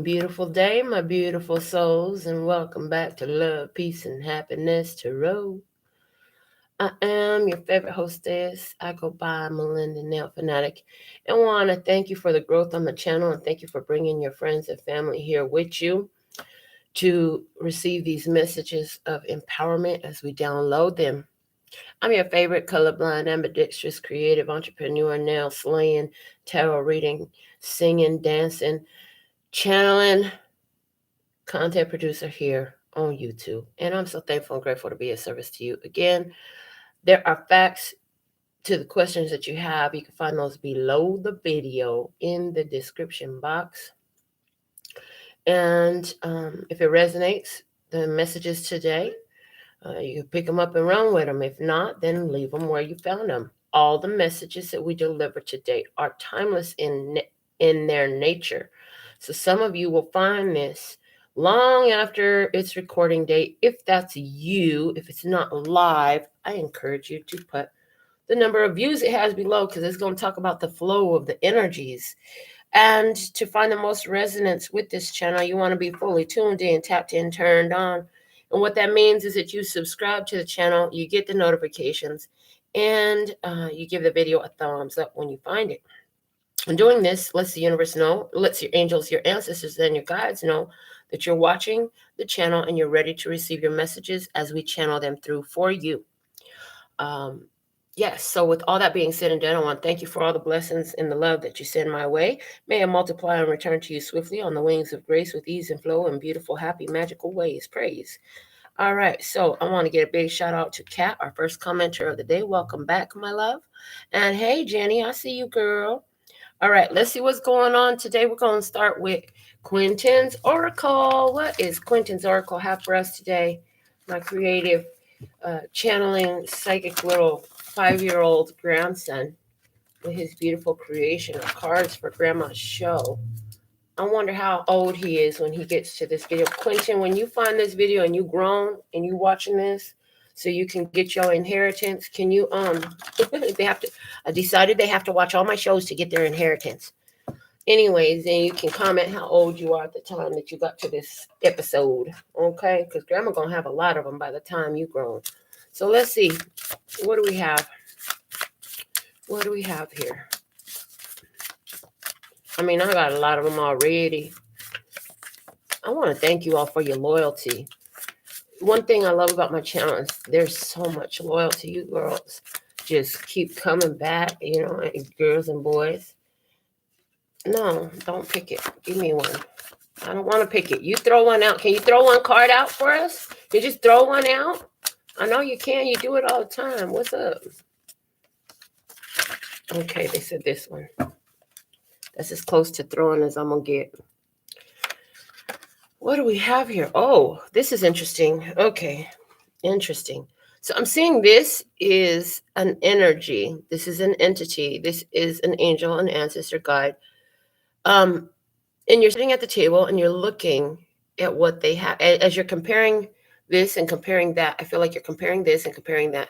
Beautiful day, my beautiful souls, and welcome back to Love, Peace, and Happiness Tarot. I am your favorite hostess. I go by Melinda NailFanatic, and want to thank you for the growth on the channel, and thank you for bringing your friends and family here with you to receive these messages of empowerment as we download them. I'm your favorite colorblind, ambidextrous, creative entrepreneur, nail slaying, tarot reading, singing, dancing, channeling content producer here on YouTube. And I'm so thankful and grateful to be of service to you. Again, there are facts to the questions that you have. You can find those below the video in the description box. And if it resonates, the messages today, you can pick them up and run with them. If not, then leave them where you found them. All the messages that we deliver today are timeless in their nature. So some of you will find this long after its recording date. If that's you, if it's not live, I encourage you to put the number of views it has below, because it's going to talk about the flow of the energies. And to find the most resonance with this channel, you want to be fully tuned in, tapped in, turned on. And what that means is that you subscribe to the channel, you get the notifications, and you give the video a thumbs up when you find it. And doing this lets the universe know, lets your angels, your ancestors, and your guides know that you're watching the channel and you're ready to receive your messages as we channel them through for you. Yes, so with all that being said and done, I want to thank you for all the blessings and the love that you send my way. May I multiply and return to you swiftly on the wings of grace with ease and flow in beautiful, happy, magical ways. Praise. All right, so I want to get a big shout out to Kat, our first commenter of the day. Welcome back, my love. And hey, Jenny, I see you, girl. All right, let's see what's going on today. We're going to start with Quentin's Oracle. What is Quentin's Oracle have for us today? My creative, channeling, psychic little 5-year-old grandson with his beautiful creation of cards for Grandma's show. I wonder how old he is when he gets to this video. Quentin, when you find this video and you grown and you watching this, so you can get your inheritance, can you they have to, I decided they have to watch all my shows to get their inheritance. Anyways, then you can comment how old you are at the time that you got to this episode, okay? Because Grandma gonna have a lot of them by the time you grown. So let's see, what do we have? What do we have here? I mean, I got a lot of them already. I want to thank you all for your loyalty. One thing I love about my channel is there's so much loyalty. You girls just keep coming back, you know, girls and boys. No, don't pick it. Give me one. I don't want to pick it. You throw one out. Can you throw one card out for us? You just throw one out? I know you can. You do it all the time. What's up? Okay, they said this one. That's as close to throwing as I'm going to get. What do we have here? Oh, this is interesting. Okay, interesting. So I'm seeing this is an energy. This is an entity. This is an angel, an ancestor guide. And you're sitting at the table and you're looking at what they have. As you're comparing this and comparing that, I feel like you're comparing this and comparing that.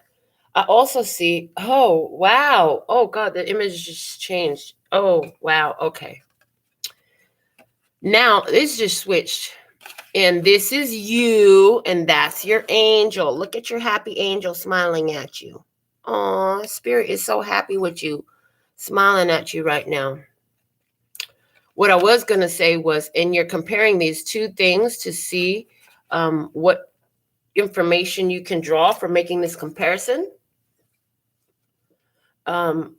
I also see, oh, wow. Oh, God, the image just changed. Oh, wow. Okay. Now, this just switched. And this is you, and that's your angel. Look at your happy angel smiling at you. Aw, Spirit is so happy with you, smiling at you right now. What I was going to say was, and you're comparing these two things to see what information you can draw from making this comparison. But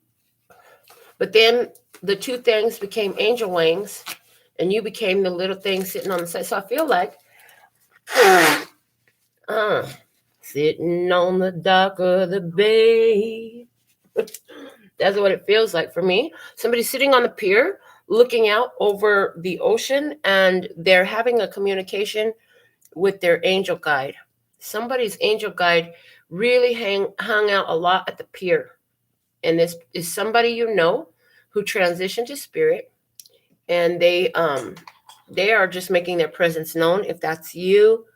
then the two things became angel wings, and you became the little thing sitting on the side. So I feel like sitting on the dock of the bay. That's what it feels like for me. Somebody's sitting on the pier, looking out over the ocean, and they're having a communication with their angel guide. Somebody's angel guide really hung out a lot at the pier. And this is somebody you know who transitioned to spirit, and they are just making their presence known. If that's you,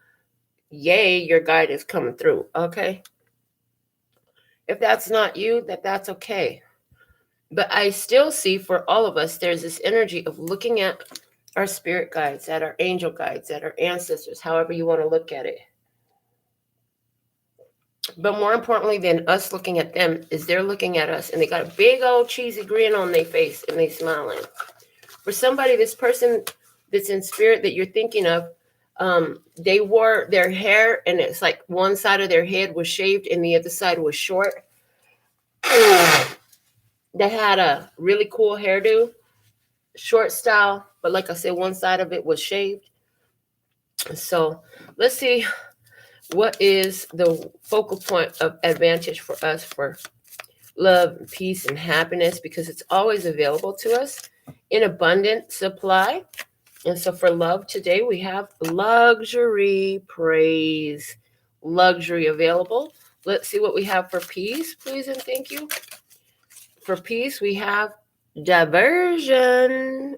yay, your guide is coming through, okay? If that's not you, that's okay. But I still see for all of us, there's this energy of looking at our spirit guides, at our angel guides, at our ancestors, however you want to look at it. But more importantly than us looking at them is they're looking at us, and they got a big old cheesy grin on their face, and they smiling. For somebody, this person that's in spirit that you're thinking of, they wore their hair, and it's like one side of their head was shaved and the other side was short. They had a really cool hairdo, short style, but like I said, one side of it was shaved. So let's see what is the focal point of advantage for us for love, peace, and happiness, because it's always available to us in abundant supply. And so for love today, we have luxury, praise, luxury available. Let's see what we have for peace, please and thank you. For peace, we have diversion.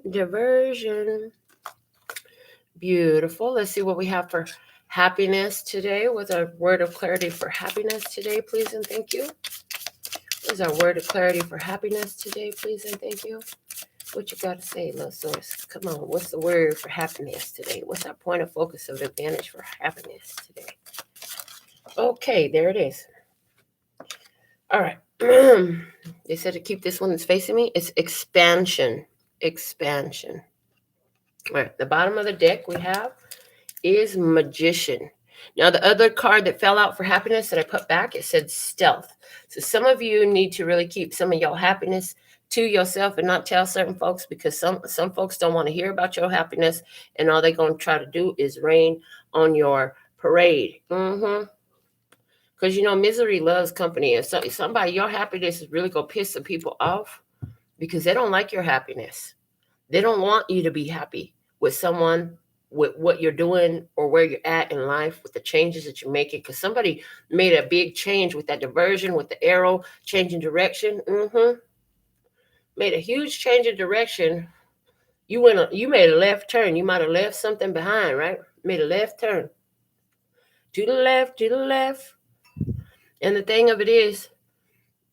Beautiful. Let's see what we have for happiness today with a word of clarity for happiness today, please and thank you. What is our word of clarity for happiness today, please and thank you? What you got to say, Love Source? Come on. What's the word for happiness today? What's our point of focus of advantage for happiness today? Okay, there it is. All right. They said to keep this one that's facing me. It's expansion. Expansion. All right. The bottom of the deck we have is Magician. Now, the other card that fell out for happiness that I put back, it said stealth. So some of you need to really keep some of your happiness to yourself and not tell certain folks, because some folks don't want to hear about your happiness, and all they're going to try to do is rain on your parade. Because, you know, misery loves company. And so somebody, your happiness is really going to piss some people off because they don't like your happiness. They don't want you to be happy with someone, with what you're doing or where you're at in life, with the changes that you're making. Because somebody made a big change with that diversion, with the arrow, changing direction. Made a huge change of direction. You made a left turn. You might have left something behind, right? Made a left turn. To the left, to the left. And the thing of it is,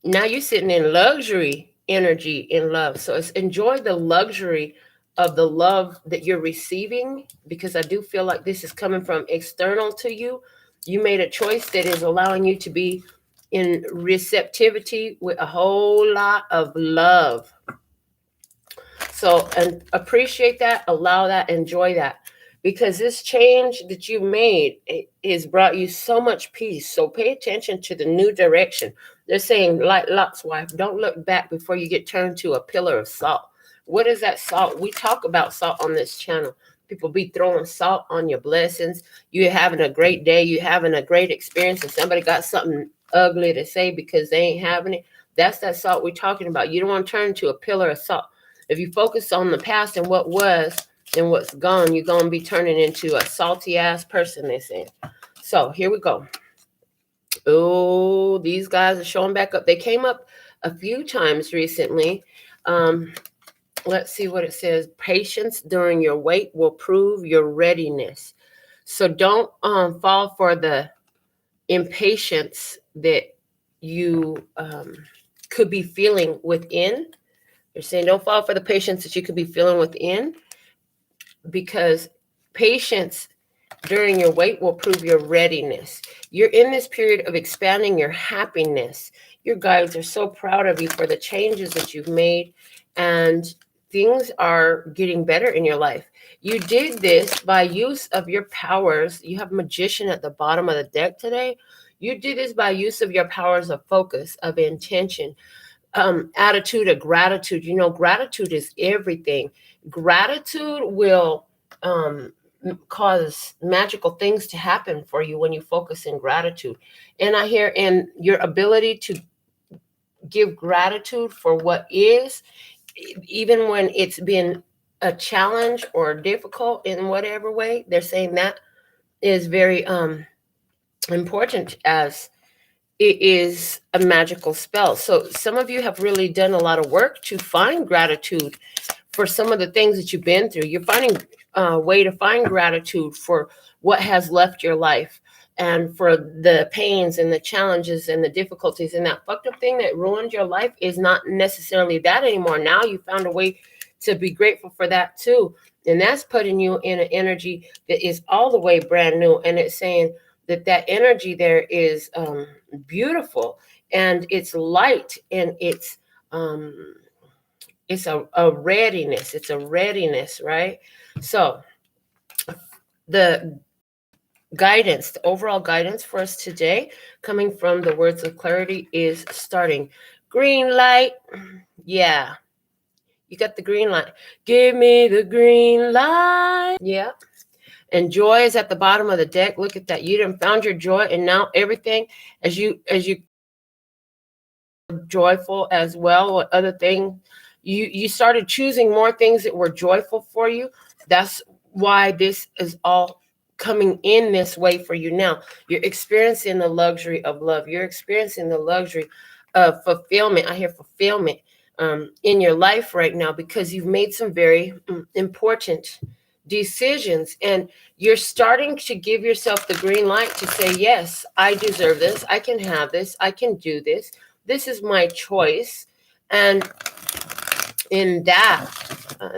now you're sitting in luxury energy in love. So it's enjoy the luxury of the love that you're receiving, because I do feel like this is coming from external to you. You made a choice that is allowing you to be in receptivity with a whole lot of love. So, and appreciate that, allow that, enjoy that. Because this change that you made, it has brought you so much peace. So pay attention to the new direction. They're saying, like Lot's wife, don't look back before you get turned to a pillar of salt. What is that salt? We talk about salt on this channel. People be throwing salt on your blessings. You're having a great day. You're having a great experience, and somebody got something ugly to say because they ain't having it. That's that salt we're talking about. You don't want to turn to a pillar of salt. If you focus on the past and what was, and what's gone, you're going to be turning into a salty ass person, they say. So here we go. Oh, these guys are showing back up. They came up a few times recently. Let's see what it says. Patience during your wait will prove your readiness. So don't fall for the impatience that you could be feeling within. They're saying don't fall for the patience that you could be feeling within, because patience during your wait will prove your readiness. You're in this period of expanding your happiness. Your guides are so proud of you for the changes that you've made, and things are getting better in your life. You did this by use of your powers. You have Magician at the bottom of the deck today. You did this by use of your powers of focus, of intention, attitude of gratitude. You know, gratitude is everything. Gratitude will cause magical things to happen for you when you focus in gratitude. And I hear in your ability to give gratitude for what is, even when it's been a challenge or difficult in whatever way, they're saying that is very important, as it is a magical spell. So some of you have really done a lot of work to find gratitude for some of the things that you've been through. You're finding a way to find gratitude for what has left your life. and for the pains and the challenges and the difficulties, and that fucked up thing that ruined your life is not necessarily that anymore. Now you found a way to be grateful for that too. And that's putting you in an energy that is all the way brand new. And it's saying that that energy there is beautiful, and it's light, and it's a readiness. It's a readiness, right? So the guidance, the overall guidance for us today, coming from the words of clarity, is starting. Green light. Yeah. You got the green light. Give me the green light. Yeah. And joy is at the bottom of the deck. Look at that. You done found your joy, and now everything as you joyful as well. What other thing? You started choosing more things that were joyful for you. That's why this is all coming in this way for you now. You're experiencing the luxury of love. You're experiencing the luxury of fulfillment. I hear fulfillment in your life right now, because you've made some very important decisions, and you're starting to give yourself the green light to say, yes, I deserve this. I can have this. I can do this. This is my choice. And in that,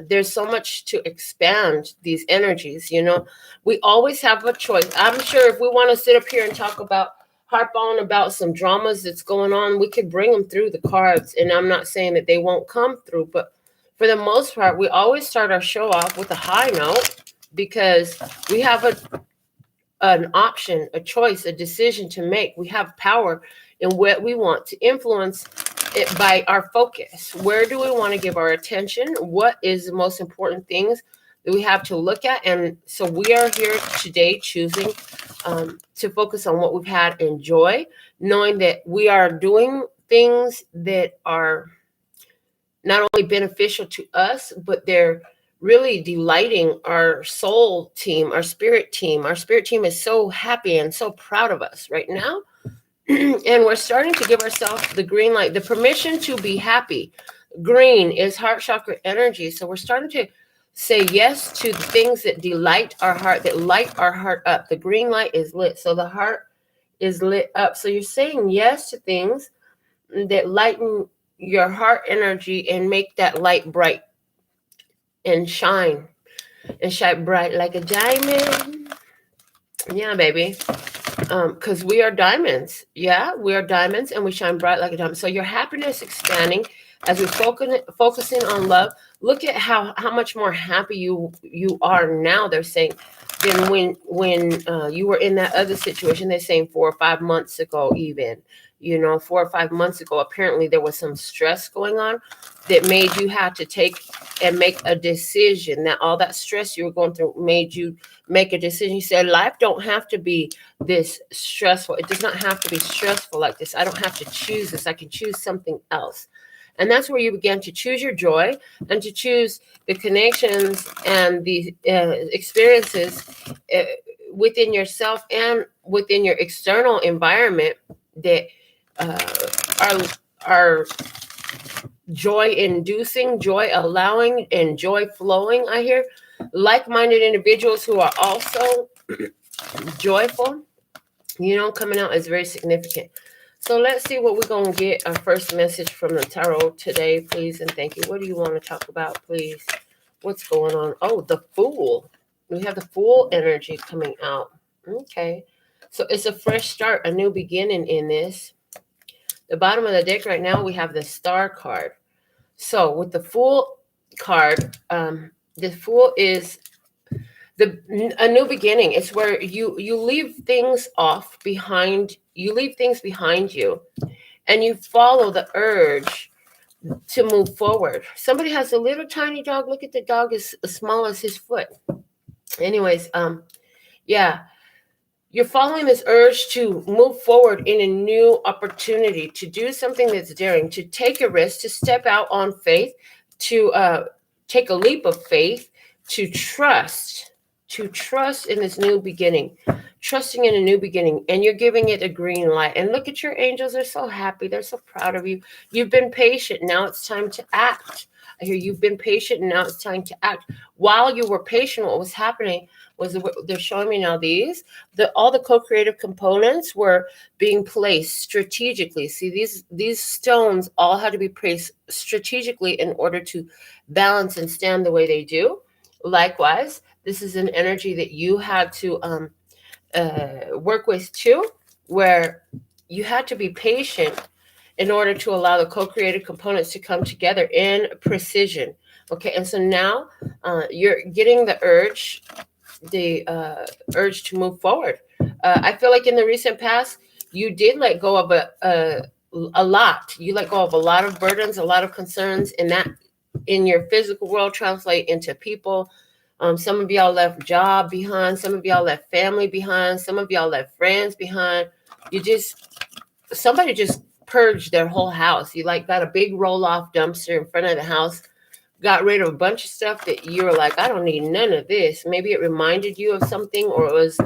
there's so much to expand these energies. You know, we always have a choice. I'm sure if we want to sit up here and talk about, harp on about some dramas that's going on, we could bring them through the cards. And I'm not saying that they won't come through, but for the most part, we always start our show off with a high note, because we have an option, a choice, a decision to make. We have power in what we want to influence it by our focus. Where do we want to give our attention? What is the most important things that we have to look at? And so we are here today choosing to focus on what we've had in joy, knowing that we are doing things that are not only beneficial to us, but they're really delighting our soul team, our spirit team. Our spirit team is so happy and so proud of us right now. And we're starting to give ourselves the green light, the permission to be happy. Green is heart chakra energy. So we're starting to say yes to the things that delight our heart, that light our heart up. The green light is lit. So the heart is lit up. So you're saying yes to things that lighten your heart energy and make that light bright and shine bright like a diamond. Yeah, baby. Because we are diamonds. Yeah, we are diamonds, and we shine bright like a diamond. So your happiness expanding as we focusing on love. Look at how much more happy you are now, they're saying, than when you were in that other situation. They're saying 4 or 5 months ago, even. You know, 4 or 5 months ago, apparently there was some stress going on that made you have to take and make a decision. That all that stress you were going through made you make a decision. You said, life don't have to be this stressful. It does not have to be stressful like this. I don't have to choose this. I can choose something else. And that's where you began to choose your joy and to choose the connections and the experiences within yourself and within your external environment that are joy-inducing, joy-allowing, and joy-flowing. I hear like-minded individuals who are also joyful, you know, coming out is very significant. So let's see what we're going to get. Our first message from the tarot today, please, and thank you. What do you want to talk about, please? What's going on? Oh, the Fool. We have the Fool energy coming out. Okay. So it's a fresh start, a new beginning in this. The bottom of the deck right now, we have the Star card. So with the Fool card, the Fool is a new beginning. It's where you leave things off behind. You leave things behind you, and you follow the urge to move forward. Somebody has a little tiny dog. Look at the dog, is as small as his foot. Anyways, yeah. You're following this urge to move forward in a new opportunity, to do something that's daring, to take a risk, to step out on faith, to take a leap of faith, to trust in this new beginning, trusting in a new beginning, and you're giving it a green light. And look at your angels. They're so happy. They're so proud of you. You've been patient. Now it's time to act. I hear you've been patient and now it's time to act. While you were patient, what was happening was they're showing me now all the co-creative components were being placed strategically. See, these stones all had to be placed strategically in order to balance and stand the way they do. Likewise, this is an energy that you had to work with too, where you had to be patient in order to allow the co-creative components to come together in precision. Okay, and so now you're getting the urge to move forward. I feel like in the recent past, you did let go of a lot. You let go of a lot of burdens, a lot of concerns, and that in your physical world translate into people. Some of y'all left job behind. Some of y'all left family behind. Some of y'all left friends behind. Somebody just purged their whole house. You like got a big roll-off dumpster in front of the house, got rid of a bunch of stuff that you were like, I don't need none of this. Maybe it reminded you of something, or it was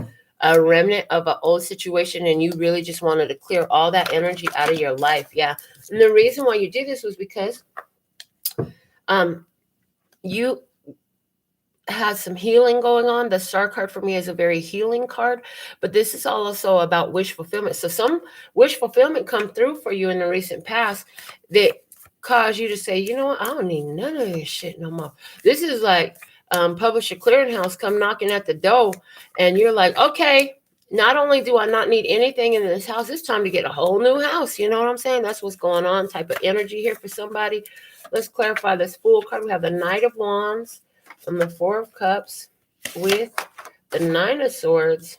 a remnant of an old situation, and you really just wanted to clear all that energy out of your life. Yeah. And the reason why you did this was because you had some healing going on. The star card for me is a very healing card, but this is also about wish fulfillment. So some wish fulfillment come through for you in the recent past that cause you to say, you know what, I don't need none of this shit no more. This is like Publisher Clearinghouse come knocking at the door, and you're like, okay, not only do I not need anything in this house, it's time to get a whole new house. You know what I'm saying? That's what's going on, type of energy here for somebody. Let's clarify this Fool card. We have the Knight of Wands and the Four of Cups with the Nine of Swords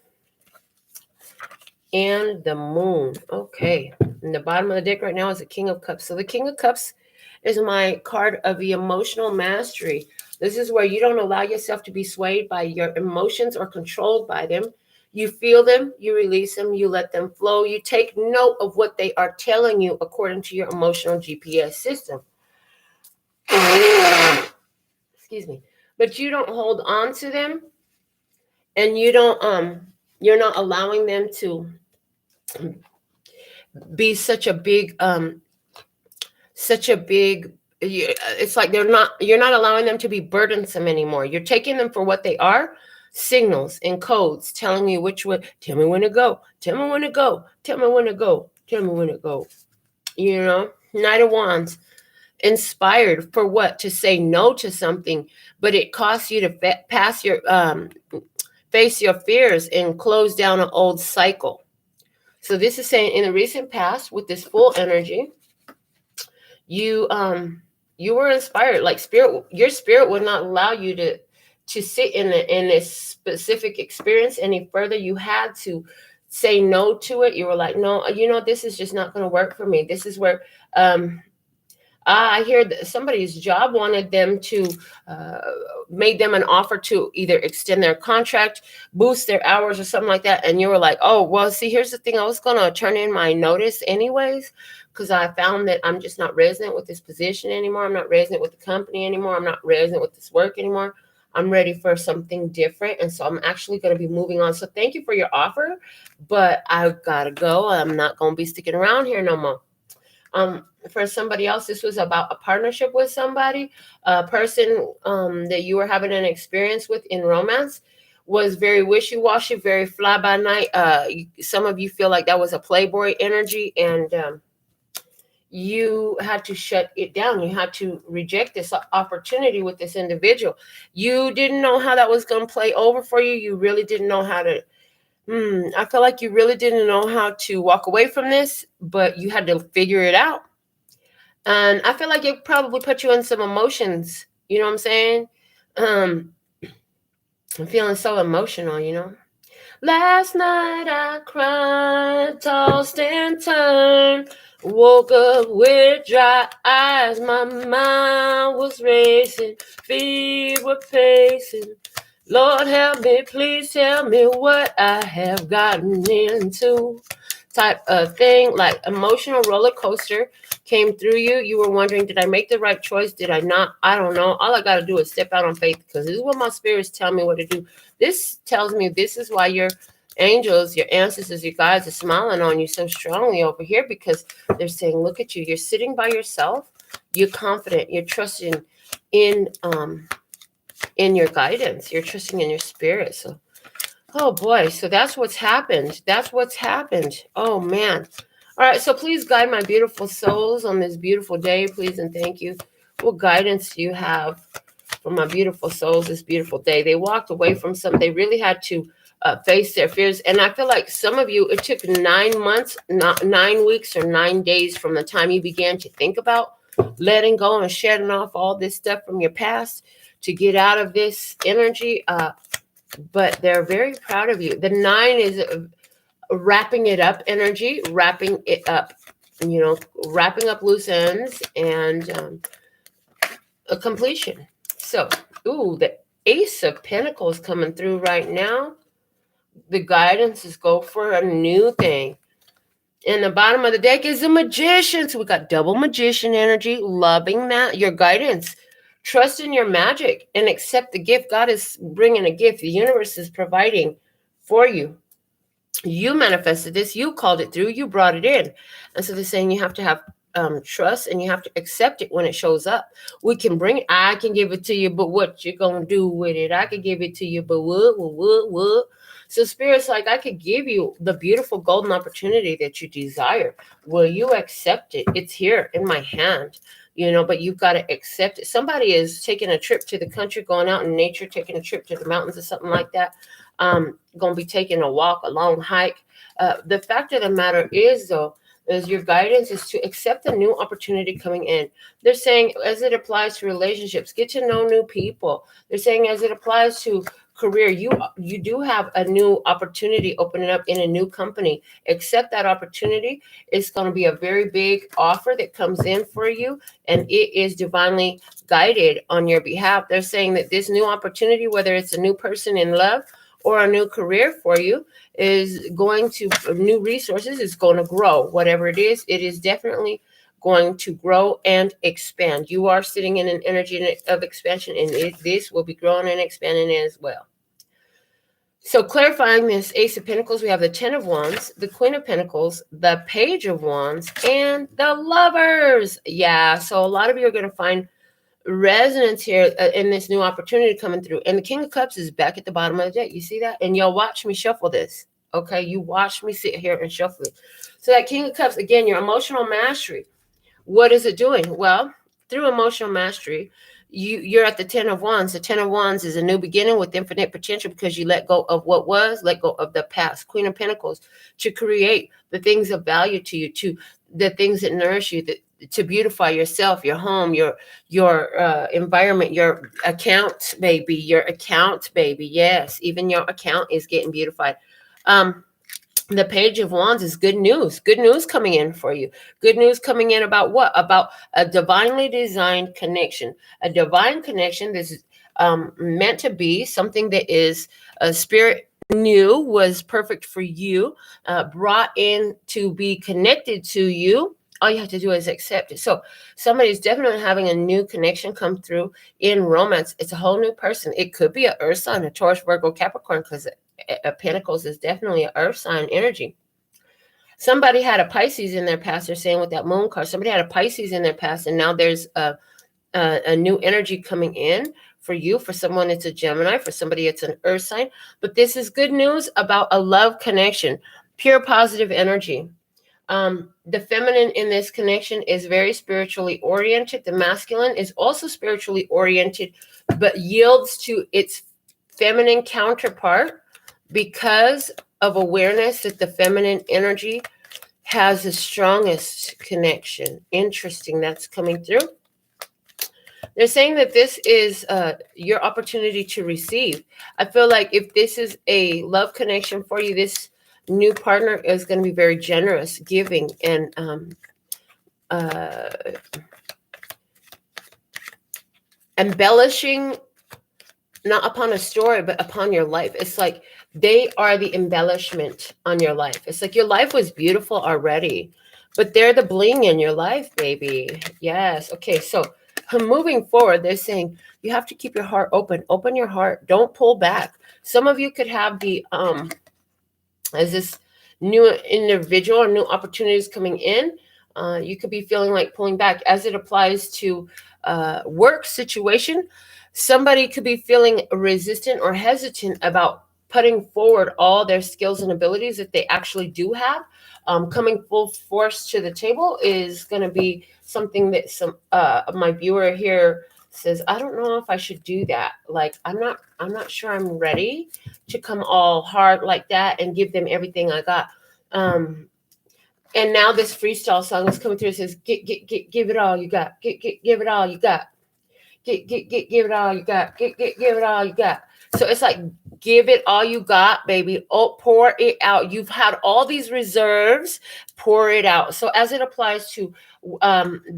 and the Moon. Okay. And the bottom of the deck right now is the King of Cups. So the King of Cups is my card of the emotional mastery. This is where you don't allow yourself to be swayed by your emotions or controlled by them. You feel them, you release them, you let them flow. You take note of what they are telling you according to your emotional GPS system. Excuse me. But you don't hold on to them, and you don't you're not allowing them to be such a big it's like you're not allowing them to be burdensome anymore. You're taking them for what they are, signals and codes telling you which way. Tell me when to go, tell me when to go, tell me when to go, tell me when to go. You know, Knight of Wands, inspired for what? To say no to something, but it costs you to face your fears and close down an old cycle. So this is saying in the recent past with this full energy, you were inspired, like your spirit would not allow you to sit in this specific experience any further. You had to say no to it. You were like, no, you know, this is just not going to work for me. This is where I hear that somebody's job wanted them to made them an offer to either extend their contract, boost their hours, or something like that. And you were like, oh, well, see, here's the thing. I was going to turn in my notice anyways, because I found that I'm just not resonant with this position anymore. I'm not resonant with the company anymore. I'm not resonant with this work anymore. I'm ready for something different. And so I'm actually going to be moving on. So thank you for your offer, but I've got to go. I'm not going to be sticking around here no more. For somebody else, this was about a partnership with somebody, a person that you were having an experience with in romance was very wishy-washy, very fly-by-night. Some of you feel like that was a playboy energy, and you had to shut it down. You had to reject this opportunity with this individual. You didn't know how that was going to play over for you. You really didn't know how to I feel like you really didn't know how to walk away from this, but you had to figure it out. And I feel like it probably put you in some emotions. You know what I'm saying? I'm feeling so emotional, you know? Last night I cried, tossed and turned, woke up with dry eyes, my mind was racing, feet were pacing. Lord help me, please tell me what I have gotten into, type of thing. Like emotional roller coaster came through you. You were wondering, did I make the right choice? Did I not? I don't know. All I got to do is step out on faith, because this is what my spirits tell me what to do. This tells me this is why your angels, your ancestors, your guides are smiling on you so strongly over here, because they're saying, look at you. You're sitting by yourself. You're confident. You're trusting. in your guidance. You're trusting in your spirit. So, oh boy, so that's what's happened. That's what's happened. Oh man. All right, so please guide my beautiful souls on this beautiful day, please and thank you. What guidance do you have for my beautiful souls this beautiful day? They walked away from something. They really had to face their fears. And I feel like some of you, it took 9 months, not 9 weeks or 9 days from the time you began to think about letting go and shedding off all this stuff from your past to get out of this energy. But they're very proud of you. The 9 is wrapping it up energy, wrapping it up, wrapping up loose ends and a completion. So, ooh, the Ace of Pentacles coming through right now. The guidance is go for a new thing. And the bottom of the deck is the Magician. So we got double Magician energy, loving that. Your guidance. Trust in your magic and accept the gift. God is bringing a gift. The universe is providing for you. You manifested this. You called it through. You brought it in. And so they're saying you have to have trust and you have to accept it when it shows up. We can bring it. I can give it to you, but what you gonna do with it? I can give it to you, but what? So Spirit's like, I could give you the beautiful golden opportunity that you desire. Will you accept it? It's here in my hand, but you've got to accept it. Somebody is taking a trip to the country, going out in nature, taking a trip to the mountains or something like that. Going to be taking a walk, a long hike. The fact of the matter is, though, is your guidance is to accept the new opportunity coming in. They're saying as it applies to relationships, get to know new people. They're saying as it applies to career, you do have a new opportunity opening up in a new company. Accept that opportunity. It's going to be a very big offer that comes in for you, and it is divinely guided on your behalf. They're saying that this new opportunity, whether it's a new person in love or a new career for you, is going to, new resources is going to grow. Whatever it is definitely going to grow and expand. You are sitting in an energy of expansion, and this will be growing and expanding as well. So clarifying this Ace of Pentacles, we have the 10 of Wands, the Queen of Pentacles, the Page of Wands, and the Lovers. Yeah, so a lot of you are going to find resonance here in this new opportunity coming through. And the King of Cups is back at the bottom of the deck. You see that? And y'all watch me shuffle this. Okay, you watch me sit here and shuffle it. So that King of Cups, again, your emotional mastery. What is it doing? Well, through emotional mastery, you're at the 10 of Wands. The 10 of Wands is a new beginning with infinite potential because you let go of what was, let go of the past. Queen of Pentacles, to create the things of value to you, to the things that nourish you, to beautify yourself, your home, your environment, your account, baby, Yes, even your account is getting beautified. The Page of Wands is good news coming in for you. Good news coming in about what? About a divinely designed connection. A divine connection that's meant to be something that is a spirit knew was perfect for you, brought in to be connected to you. All you have to do is accept it. So somebody's definitely having a new connection come through in romance. It's a whole new person. It could be an Earth sign, a Taurus, Virgo, Capricorn, because Pentacles is definitely an Earth sign energy. Somebody had a Pisces in their past. They're saying with that Moon card, somebody had a Pisces in their past, and now there's a new energy coming in for you. For someone, it's a Gemini. For somebody, it's an Earth sign. But this is good news about a love connection, pure positive energy. The feminine in this connection is very spiritually oriented. The masculine is also spiritually oriented, but yields to its feminine counterpart because of awareness that the feminine energy has the strongest connection. Interesting, that's coming through. They're saying that this is your opportunity to receive. I feel like if this is a love connection for you, this new partner is going to be very generous, giving, and embellishing, not upon a story, but upon your life. It's like they are the embellishment on your life. It's like your life was beautiful already, but they're the bling in your life, baby. Yes. Okay. So moving forward, they're saying you have to keep your heart open. Open your heart. Don't pull back. Some of you could have the, as this new individual or new opportunities coming in, You could be feeling like pulling back as it applies to work situation. Somebody could be feeling resistant or hesitant about putting forward all their skills and abilities that they actually do have. Coming full force to the table is going to be something that some my viewer here says, I don't know if I should do that. Like, I'm not sure I'm ready to come all hard like that and give them everything I got. And now this freestyle song is coming through. It says, give it all you got. Give it all you got. Give it all you got. Give it all you got. So it's like, give it all you got, baby. Oh, pour it out. You've had all these reserves. Pour it out. So as it applies to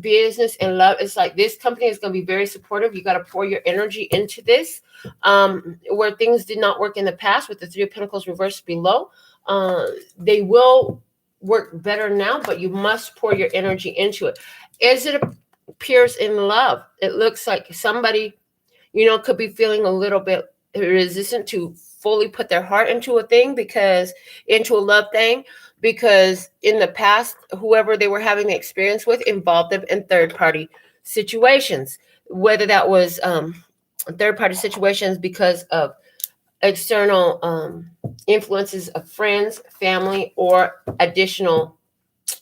business and love, it's like this company is going to be very supportive. You got to pour your energy into this. Where things did not work in the past with the Three of Pentacles reversed below, they will work better now, but you must pour your energy into it. As it appears in love, it looks like somebody, could be feeling a little bit resistant to fully put their heart into a love thing, because in the past, whoever they were having the experience with involved them in third-party situations, whether that was third-party situations because of external influences of friends, family, or additional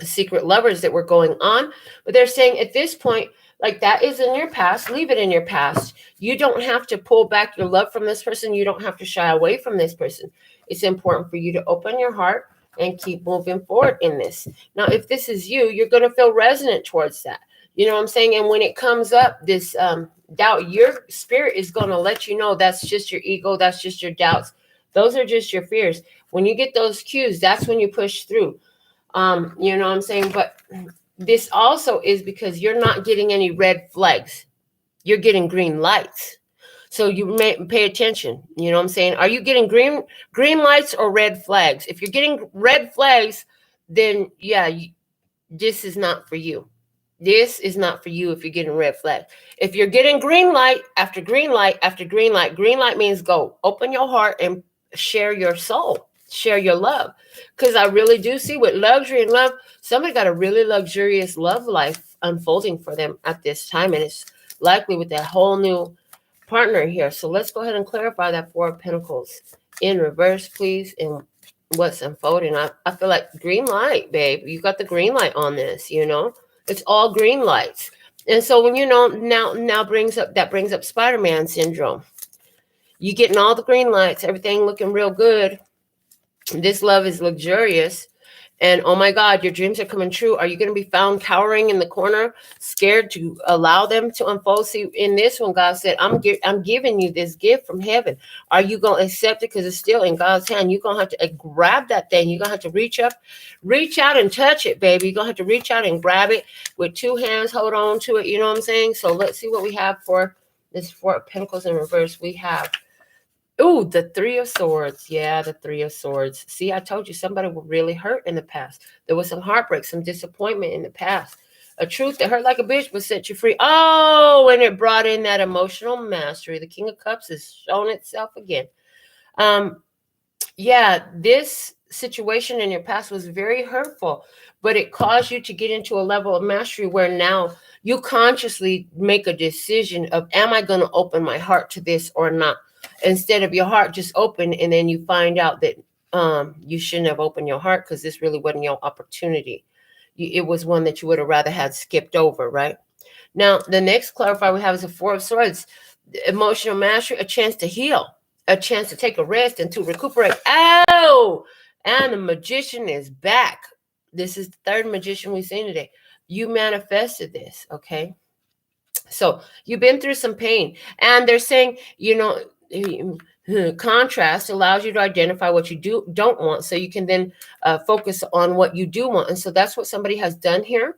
secret lovers that were going on. But they're saying at this point, like, that is in your past. Leave it in your past. You don't have to pull back your love from this person. You don't have to shy away from this person. It's important for you to open your heart and keep moving forward in this. Now, if this is you, you're going to feel resonant towards that. You know what I'm saying? And when it comes up, this doubt, your spirit is going to let you know that's just your ego. That's just your doubts. Those are just your fears. When you get those cues, that's when you push through. You know what I'm saying? But this also is because you're not getting any red flags. You're getting green lights. So you may pay attention. You know what I'm saying? Are you getting green lights or red flags? If you're getting red flags, then yeah, this is not for you. This is not for you if you're getting red flags. If you're getting green light after green light after green light means go. Open your heart and share your soul. Share your love. Because I really do see with luxury and love, somebody got a really luxurious love life unfolding for them at this time. And it's likely with that whole new partner here. So let's go ahead and clarify that Four of Pentacles in reverse, please. And what's unfolding. I feel like green light, babe. You got the green light on this, It's all green lights. And so when now brings up Spider-Man syndrome. You getting all the green lights, everything looking real good. This love is luxurious. And oh my God, your dreams are coming true. Are you going to be found cowering in the corner, scared to allow them to unfold? See, in this one, God said, I'm giving you this gift from heaven. Are you going to accept it? Because it's still in God's hand. You're going to have to grab that thing. You're going to have to reach out and touch it, baby. You're going to have to reach out and grab it with two hands, hold on to it. You know what I'm saying? So let's see what we have for this Four of Pentacles in reverse. We have, the Three of Swords. Yeah, the Three of Swords. See, I told you somebody was really hurt in the past. There was some heartbreak, some disappointment in the past. A truth that hurt like a bitch will set you free. Oh, and it brought in that emotional mastery. The King of Cups has shown itself again. Yeah, this situation in your past was very hurtful, but it caused you to get into a level of mastery where now you consciously make a decision of, am I going to open my heart to this or not? Instead of your heart just open, and then you find out that you shouldn't have opened your heart because this really wasn't your opportunity. It was one that you would have rather had skipped over, right? Now, the next clarifier we have is a Four of Swords. Emotional mastery, a chance to heal, a chance to take a rest and to recuperate. Oh, and the Magician is back. This is the third Magician we've seen today. You manifested this, okay? So you've been through some pain, and they're saying, contrast allows you to identify what you don't want, so you can then focus on what you do want. And so that's what somebody has done here.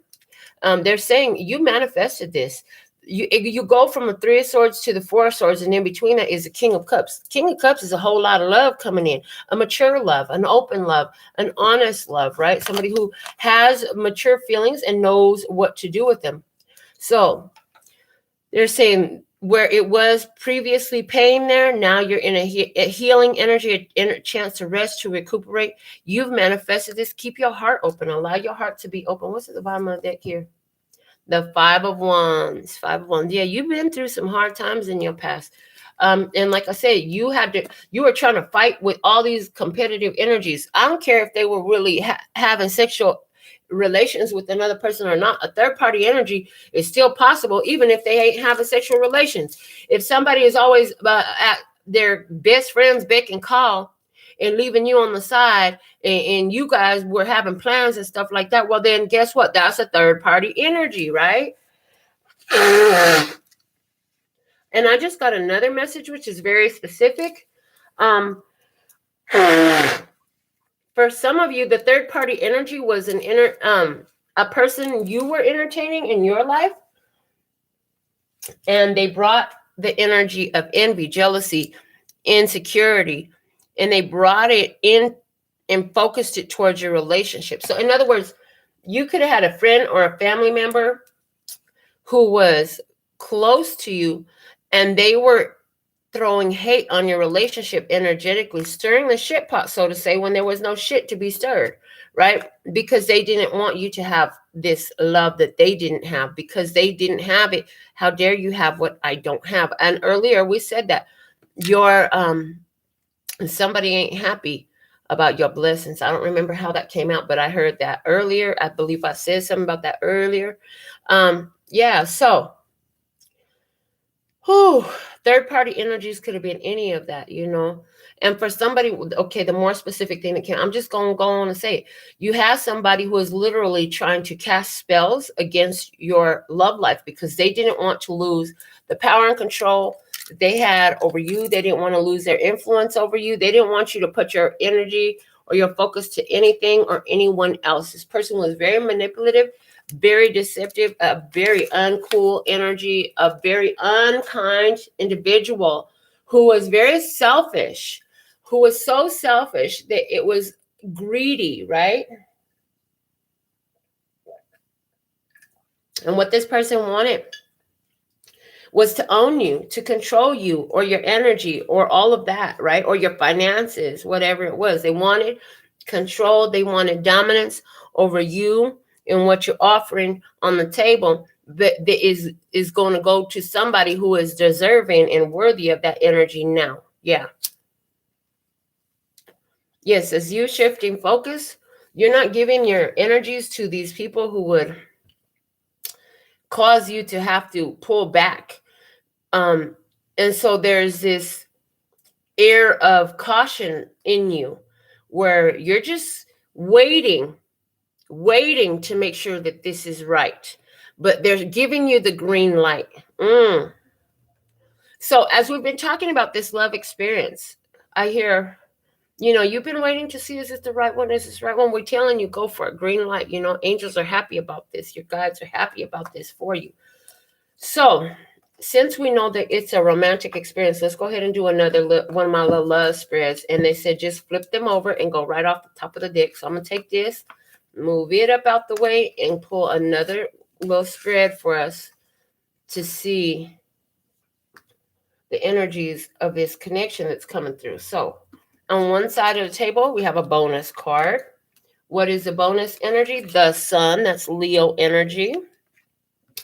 They're saying you manifested this. You go from a Three of Swords to the Four of Swords, and in between that is a King of Cups. King of Cups is a whole lot of love coming in, a mature love, an open love, an honest love, right? Somebody who has mature feelings and knows what to do with them. So they're saying where it was previously pain there, now you're in a healing energy, a chance to rest, to recuperate. You've manifested this. Keep your heart open. Allow your heart to be open. What's at the bottom of the deck here? The Five of Wands. Five of Wands. Yeah, you've been through some hard times in your past. And like I said, you were trying to fight with all these competitive energies. I don't care if they were really having sexual relations with another person or not. A third party energy is still possible, even if they ain't having sexual relations. If somebody is always at their best friend's beck and call and leaving you on the side, and you guys were having plans and stuff like that, well, then guess what? That's a third party energy, right? And I just got another message, which is very specific. For some of you, the third party energy was a person you were entertaining in your life, and they brought the energy of envy, jealousy, insecurity, and they brought it in and focused it towards your relationship. So in other words, you could have had a friend or a family member who was close to you, and they were throwing hate on your relationship energetically, stirring the shit pot, so to say, when there was no shit to be stirred, right? Because they didn't want you to have this love that they didn't have, because they didn't have it. How dare you have what I don't have? And earlier we said that your somebody ain't happy about your blessings. I don't remember how that came out, but I heard that earlier. I believe I said something about that earlier. Yeah, so third party energies could have been any of that, you know. And for somebody, okay, the more specific thing that can, I'm just going to go on and say it. You have somebody who is literally trying to cast spells against your love life because they didn't want to lose the power and control that they had over you. They didn't want to lose their influence over you. They didn't want you to put your energy or your focus to anything or anyone else. This person was very manipulative, very deceptive, a very uncool energy, a very unkind individual who was very selfish, who was so selfish that it was greedy, right? And what this person wanted was to own you, to control you or your energy or all of that, right? Or your finances, whatever it was. They wanted control. They wanted dominance over you and what you're offering on the table, that is going to go to somebody who is deserving and worthy of that energy now. Yeah. Yes, as you shifting focus, you're not giving your energies to these people who would cause you to have to pull back. And so there's this air of caution in you where you're just waiting to make sure that this is right, but they're giving you the green light. So as we've been talking about this love experience, I hear, you know, you've been waiting to see, is this the right one? Is this the right one? We're telling you, go for a green light. You know, angels are happy about this. Your guides are happy about this for you. So since we know that it's a romantic experience, let's go ahead and do another one of my little love spreads. And they said, just flip them over and go right off the top of the deck. So I'm going to take this, move it up out the way, and pull another little spread for us to see the energies of this connection that's coming through. So on one side of the table, we have a bonus card. What is the bonus energy? The sun. That's Leo energy.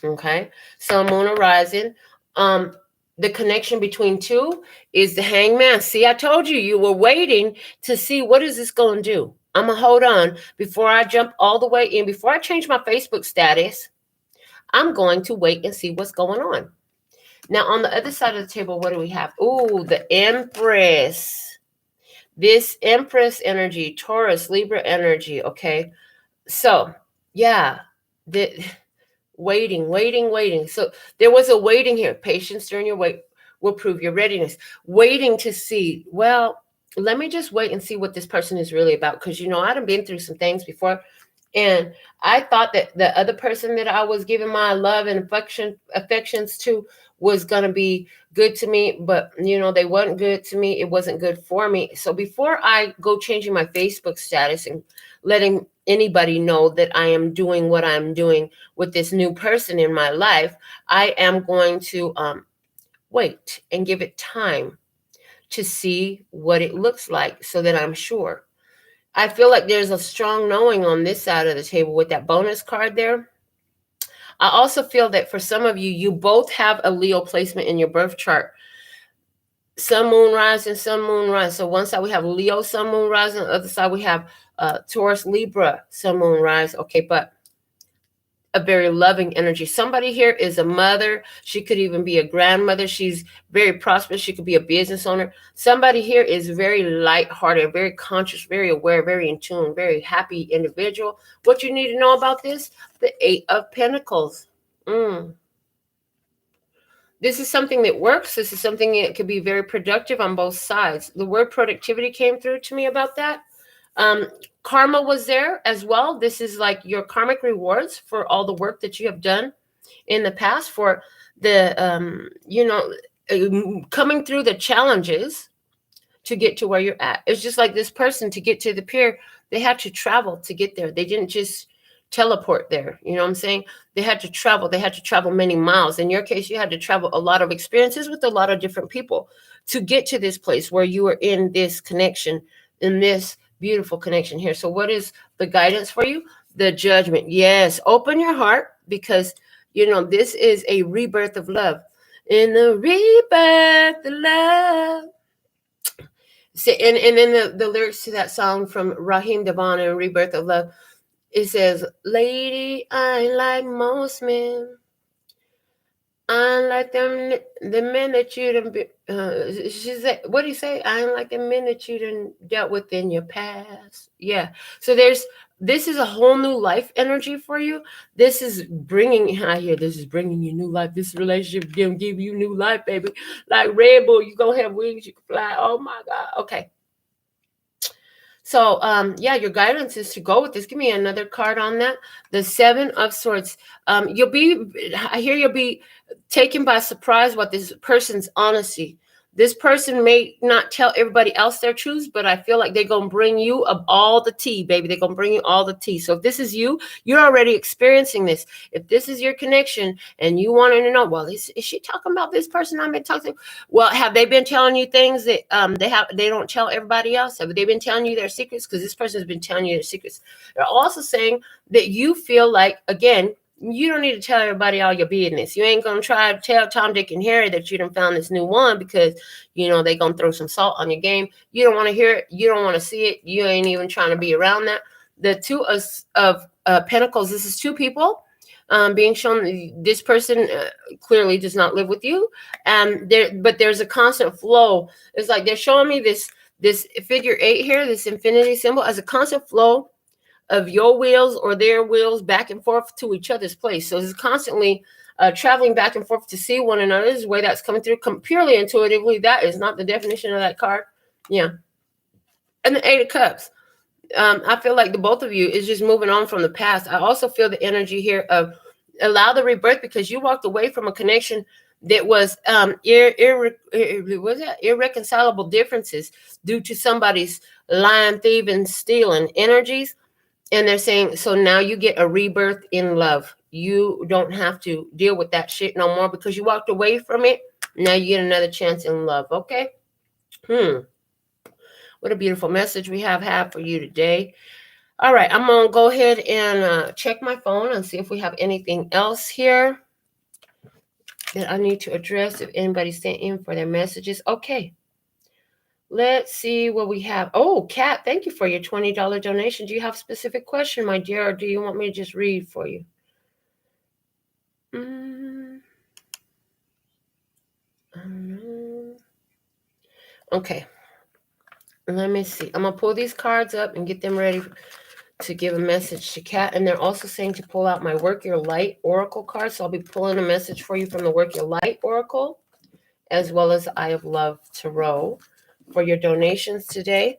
Okay. Sun, moon, or rising. The connection between two is the hangman. See, I told you, you were waiting to see what is this going to do. I'm going to hold on before I jump all the way in. Before I change my Facebook status, I'm going to wait and see what's going on. Now, on the other side of the table, what do we have? Ooh, the Empress. This Empress energy, Taurus, Libra energy, okay? So, yeah, waiting. So there was a waiting here. Patience during your wait will prove your readiness. Waiting to see, well, let me just wait and see what this person is really about. Because, you know, I've been through some things before. And I thought that the other person that I was giving my love and affections to was going to be good to me. But, you know, they weren't good to me. It wasn't good for me. So before I go changing my Facebook status and letting anybody know that I am doing what I'm doing with this new person in my life, I am going to wait and give it time to see what it looks like so that I'm sure. I feel like there's a strong knowing on this side of the table with that bonus card there. I also feel that for some of you, you both have a Leo placement in your birth chart. Sun, moon, rise, and sun, moon, rise. So one side we have Leo, sun, moon, rise, and the other side we have Taurus, Libra, sun, moon, rise. Okay, but a very loving energy. Somebody here is a mother. She could even be a grandmother. She's very prosperous. She could be a business owner. Somebody here is very lighthearted, very conscious, very aware, very in tune, very happy individual. What you need to know about this? The Eight of Pentacles. This is something that works. This is something that could be very productive on both sides. The word productivity came through to me about that. Karma was there as well. This is like your karmic rewards for all the work that you have done in the past, for the, coming through the challenges to get to where you're at. It's just like this person, to get to the pier, they had to travel to get there. They didn't just teleport there. You know what I'm saying? They had to travel. They had to travel many miles. In your case, you had to travel a lot of experiences with a lot of different people to get to this place where you are in this connection, in this beautiful connection here. So what is the guidance for you? The Judgment. Yes. Open your heart, because, this is a rebirth of love. In the rebirth of love. And then the lyrics to that song from Raheem Devon and Rebirth of Love, it says, lady, I like most men. I like the men that you done, she said, what do you say? I like the men that you done dealt with in your past. Yeah. So this is a whole new life energy for you. This is bringing you new life. This relationship is going to give you new life, baby. Like Red Bull, you going to have wings, you can fly. Oh my God. Okay. So, your guidance is to go with this. Give me another card on that. The Seven of Swords. You'll be taken by surprise by this person's honesty. This person may not tell everybody else their truths, but I feel like they're going to bring you all the tea, baby. They're going to bring you all the tea. So if this is you, you're already experiencing this. If this is your connection and you want to know, well, is she talking about this person I've been talking to? Well, have they been telling you things that they don't tell everybody else? Have they been telling you their secrets? Because this person has been telling you their secrets. They're also saying that you feel like, again, you don't need to tell everybody all your business. You ain't going to try to tell Tom, Dick, and Harry that you done found this new one, because, they're going to throw some salt on your game. You don't want to hear it. You don't want to see it. You ain't even trying to be around that. The Two of Pentacles, this is two people being shown. This person clearly does not live with you. But there's a constant flow. It's like they're showing me this figure 8 here, this infinity symbol, as a constant flow of your wheels or their wheels back and forth to each other's place. So it's constantly traveling back and forth to see one another. This is the way that's coming through purely intuitively. That is not the definition of that card. Yeah. And the Eight of Cups. I feel like the both of you is just moving on from the past. I also feel the energy here of allow the rebirth, because you walked away from a connection that was irreconcilable differences due to somebody's lying, thieving, stealing energies. And they're saying, so now you get a rebirth in love. You don't have to deal with that shit no more because you walked away from it. Now you get another chance in love. Okay. What a beautiful message we have for you today. All right. I'm going to go ahead and check my phone and see if we have anything else here that I need to address, if anybody sent in for their messages. Okay. Let's see what we have. Oh, Kat, thank you for your $20 donation. Do you have a specific question, my dear, or do you want me to just read for you? I don't know. Okay. Let me see. I'm going to pull these cards up and get them ready to give a message to Kat. And they're also saying to pull out my Work Your Light Oracle card. So I'll be pulling a message for you from the Work Your Light Oracle, as well as Eye of Love Tarot for your donations today.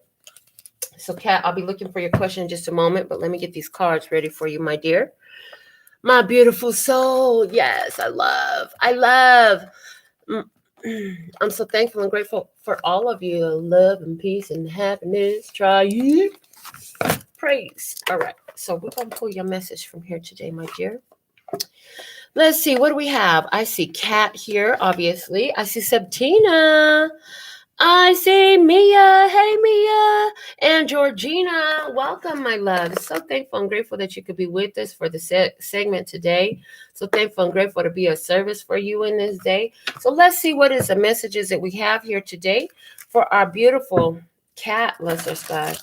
So, Kat, I'll be looking for your question in just a moment, but let me get these cards ready for you, my dear. My beautiful soul. Yes, I love. I'm so thankful and grateful for all of you. Love and peace and happiness. Try it. Praise. All right. So we're going to pull your message from here today, my dear. Let's see, what do we have? I see Kat here, obviously. I see Sabtina. I see Mia. Hey, Mia. And Georgina. Welcome, my love. So thankful and grateful that you could be with us for the segment today. So thankful and grateful to be of service for you in this day. So let's see what is the messages that we have here today for our beautiful Kat, Lesser Sky.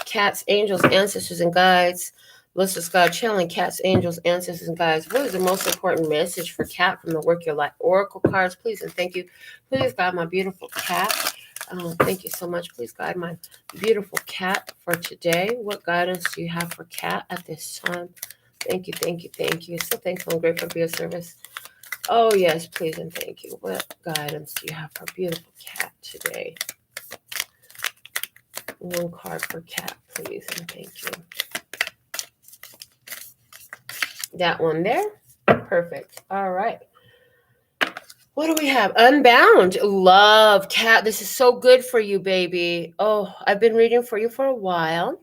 Kat's angels, ancestors, and guides. Lesser Sky channeling Kat's angels, ancestors, and guides. What is the most important message for Kat from the Work Your Life Oracle cards? Please and thank you. Please guide my beautiful Kat. Thank you so much. Please guide my beautiful Kat for today. What guidance do you have for Kat at this time? Thank you, thank you, thank you. So thankful and grateful to be of service. Oh, yes, please and thank you. What guidance do you have for beautiful Kat today? One card for Kat, please and thank you. That one there. Perfect. All right. What do we have? Unbound. Love. Kat, this is so good for you, baby. Oh, I've been reading for you for a while.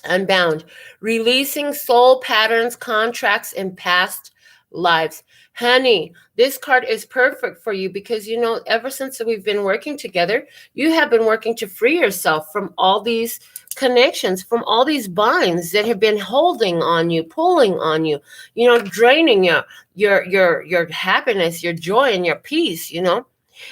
Unbound. Releasing soul patterns, contracts, and past lives. Honey, this card is perfect for you because, you know, ever since we've been working together, you have been working to free yourself from all these connections, from all these binds that have been holding on you, pulling on you, you know, draining your happiness, your joy, and your peace, you know.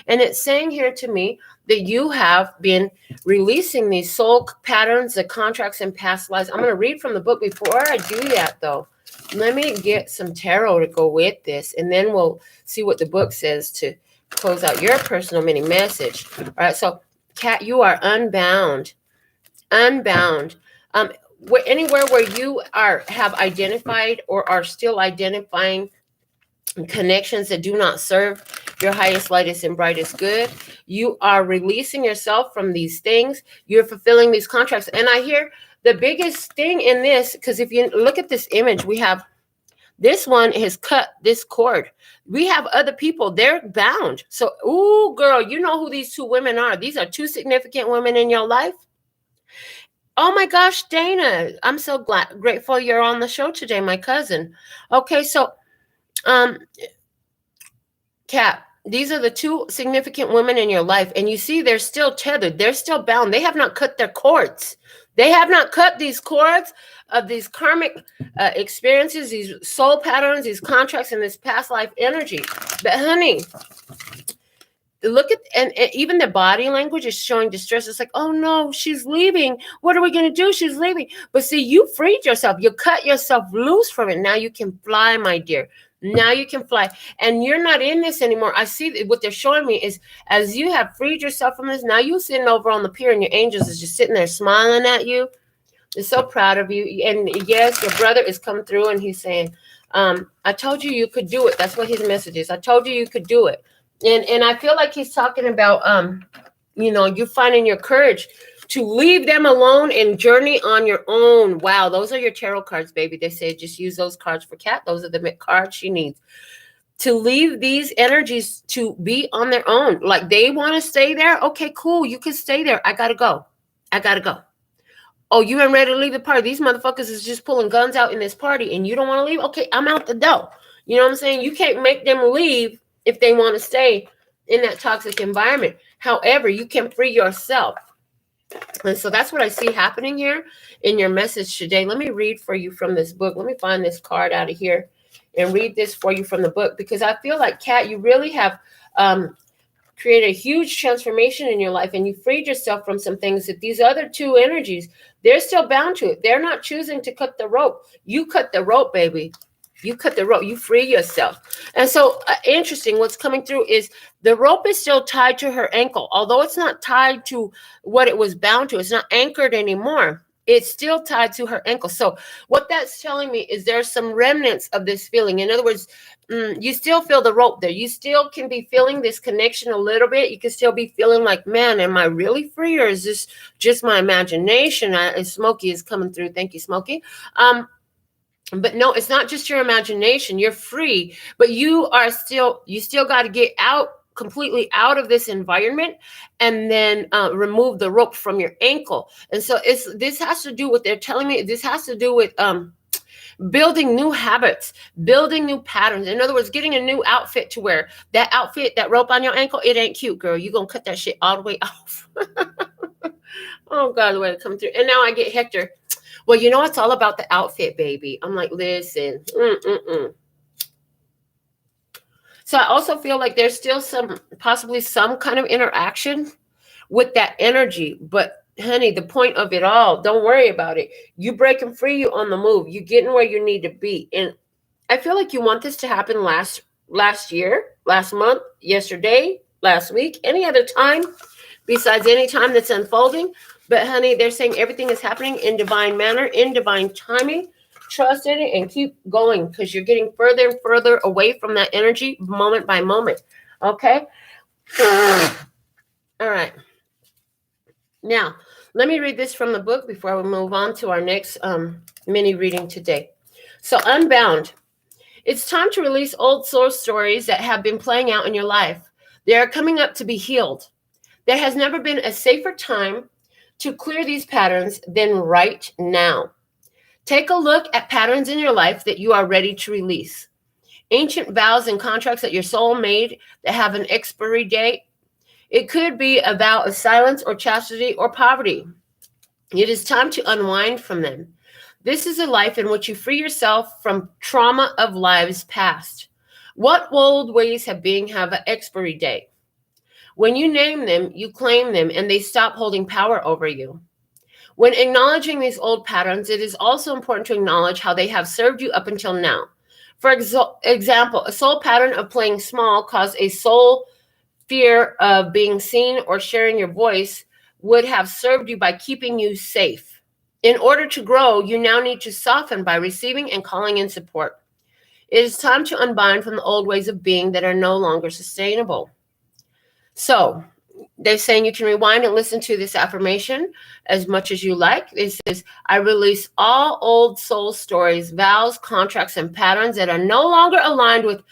And it's saying here to me that you have been releasing these soul patterns, the contracts, and past lives. I'm going to read from the book. Before I do that, though, let me get some tarot to go with this, and then we'll see what the book says to close out your personal mini message. All right, so Kat, you are unbound. Unbound. Anywhere where you have identified or are still identifying connections that do not serve your highest, lightest, and brightest good, you are releasing yourself from these things. You're fulfilling these contracts. And I hear the biggest thing in this, because if you look at this image, we have this one has cut this cord. We have other people, they're bound. So, ooh, girl, you know who these two women are. These are two significant women in your life. Oh my gosh, Dana, I'm so grateful you're on the show today, my cousin. Okay, so Kat, these are the two significant women in your life, and you see they're still tethered. They're still bound. They have not cut their cords. They have not cut these cords of these karmic experiences, these soul patterns, these contracts, and this past life energy. But honey, look at, and even the body language is showing distress. It's like, oh no, she's leaving. What are we going to do? She's leaving. But see, you freed yourself. You cut yourself loose from it. Now you can fly, my dear. Now you can fly. And you're not in this anymore. I see what they're showing me is as you have freed yourself from this, now you're sitting over on the pier and your angels is just sitting there smiling at you. They're so proud of you. And yes, your brother is coming through and he's saying, I told you could do it. That's what his message is. I told you could do it. And I feel like he's talking about, you know, you finding your courage to leave them alone and journey on your own. Wow, those are your tarot cards, baby. They say just use those cards for Kat. Those are the cards she needs. To leave these energies to be on their own. Like they want to stay there. Okay, cool. You can stay there. I got to go. I got to go. Oh, you ain't ready to leave the party. These motherfuckers is just pulling guns out in this party and you don't want to leave? Okay, I'm out the door. You know what I'm saying? You can't make them leave if they want to stay in that toxic environment. However, you can free yourself. And so that's what I see happening here in your message today. Let me read for you from this book. Let me find this card out of here and read this for you from the book, because I feel like, Kat, you really have created a huge transformation in your life, and you freed yourself from some things that these other two energies, they're still bound to it. They're not choosing to cut the rope. You cut the rope, baby. You cut the rope. You free yourself. And so interesting, what's coming through is the rope is still tied to her ankle. Although it's not tied to what it was bound to, it's not anchored anymore. It's still tied to her ankle. So what that's telling me is there's some remnants of this feeling. In other words, you still feel the rope there. You still can be feeling this connection a little bit. You can still be feeling like, man, am I really free, or is this just my imagination? Smokey is coming through. Thank you, Smokey. But no, it's not just your imagination. You're free, but you still got to get completely out of this environment and then remove the rope from your ankle. And so this has to do with, they're telling me this has to do with building new habits, building new patterns. In other words, getting a new outfit to wear. That outfit, that rope on your ankle, it ain't cute, girl. You're going to cut that shit all the way off. Oh, God, the way it comes through. And now I get Hector. Well, you know, it's all about the outfit, baby. I'm like, listen. So I also feel like there's still possibly some kind of interaction with that energy. But honey, the point of it all, don't worry about it. You breaking free, you on the move. You getting where you need to be. And I feel like you want this to happen last year, last month, yesterday, last week, any other time besides any time that's unfolding. But honey, they're saying everything is happening in divine manner, in divine timing. Trust in it and keep going, because you're getting further and further away from that energy moment by moment. Okay? All right. Now, let me read this from the book before we move on to our next mini reading today. So, Unbound. It's time to release old soul stories that have been playing out in your life. They are coming up to be healed. There has never been a safer time to clear these patterns than right now. Take a look at patterns in your life that you are ready to release. Ancient vows and contracts that your soul made that have an expiry date. It could be a vow of silence or chastity or poverty. It is time to unwind from them. This is a life in which you free yourself from trauma of lives past. What old ways have an expiry date? When you name them, you claim them, and they stop holding power over you. When acknowledging these old patterns, it is also important to acknowledge how they have served you up until now. For example, a soul pattern of playing small caused a soul fear of being seen or sharing your voice would have served you by keeping you safe. In order to grow, you now need to soften by receiving and calling in support. It is time to unbind from the old ways of being that are no longer sustainable. So, they're saying you can rewind and listen to this affirmation as much as you like. It says, I release all old soul stories, vows, contracts, and patterns that are no longer aligned with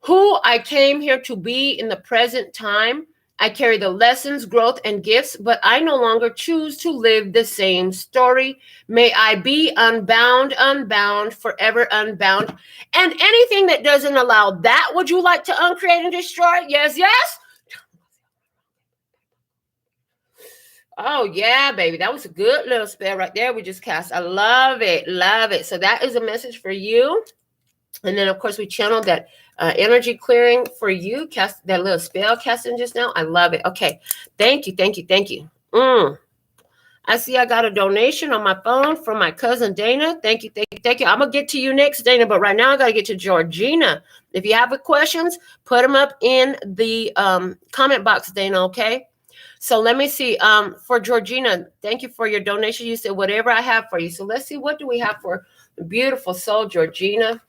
who I came here to be in the present time. I carry the lessons, growth, and gifts, but I no longer choose to live the same story. May I be unbound, unbound, forever unbound. And anything that doesn't allow that, would you like to uncreate and destroy? Yes, yes. Oh, yeah, baby. That was a good little spell right there we just cast. I love it. Love it. So that is a message for you. And then, of course, we channeled that energy clearing for you. Cast that little spell casting just now. I love it. Okay. Thank you. Thank you. Thank you. I see I got a donation on my phone from my cousin Dana. Thank you. Thank you. Thank you. I'm going to get to you next, Dana. But right now, I got to get to Georgina. If you have questions, put them up in the comment box, Dana. Okay. So let me see. For Georgina, thank you for your donation. You said whatever I have for you. So let's see. What do we have for beautiful soul, Georgina?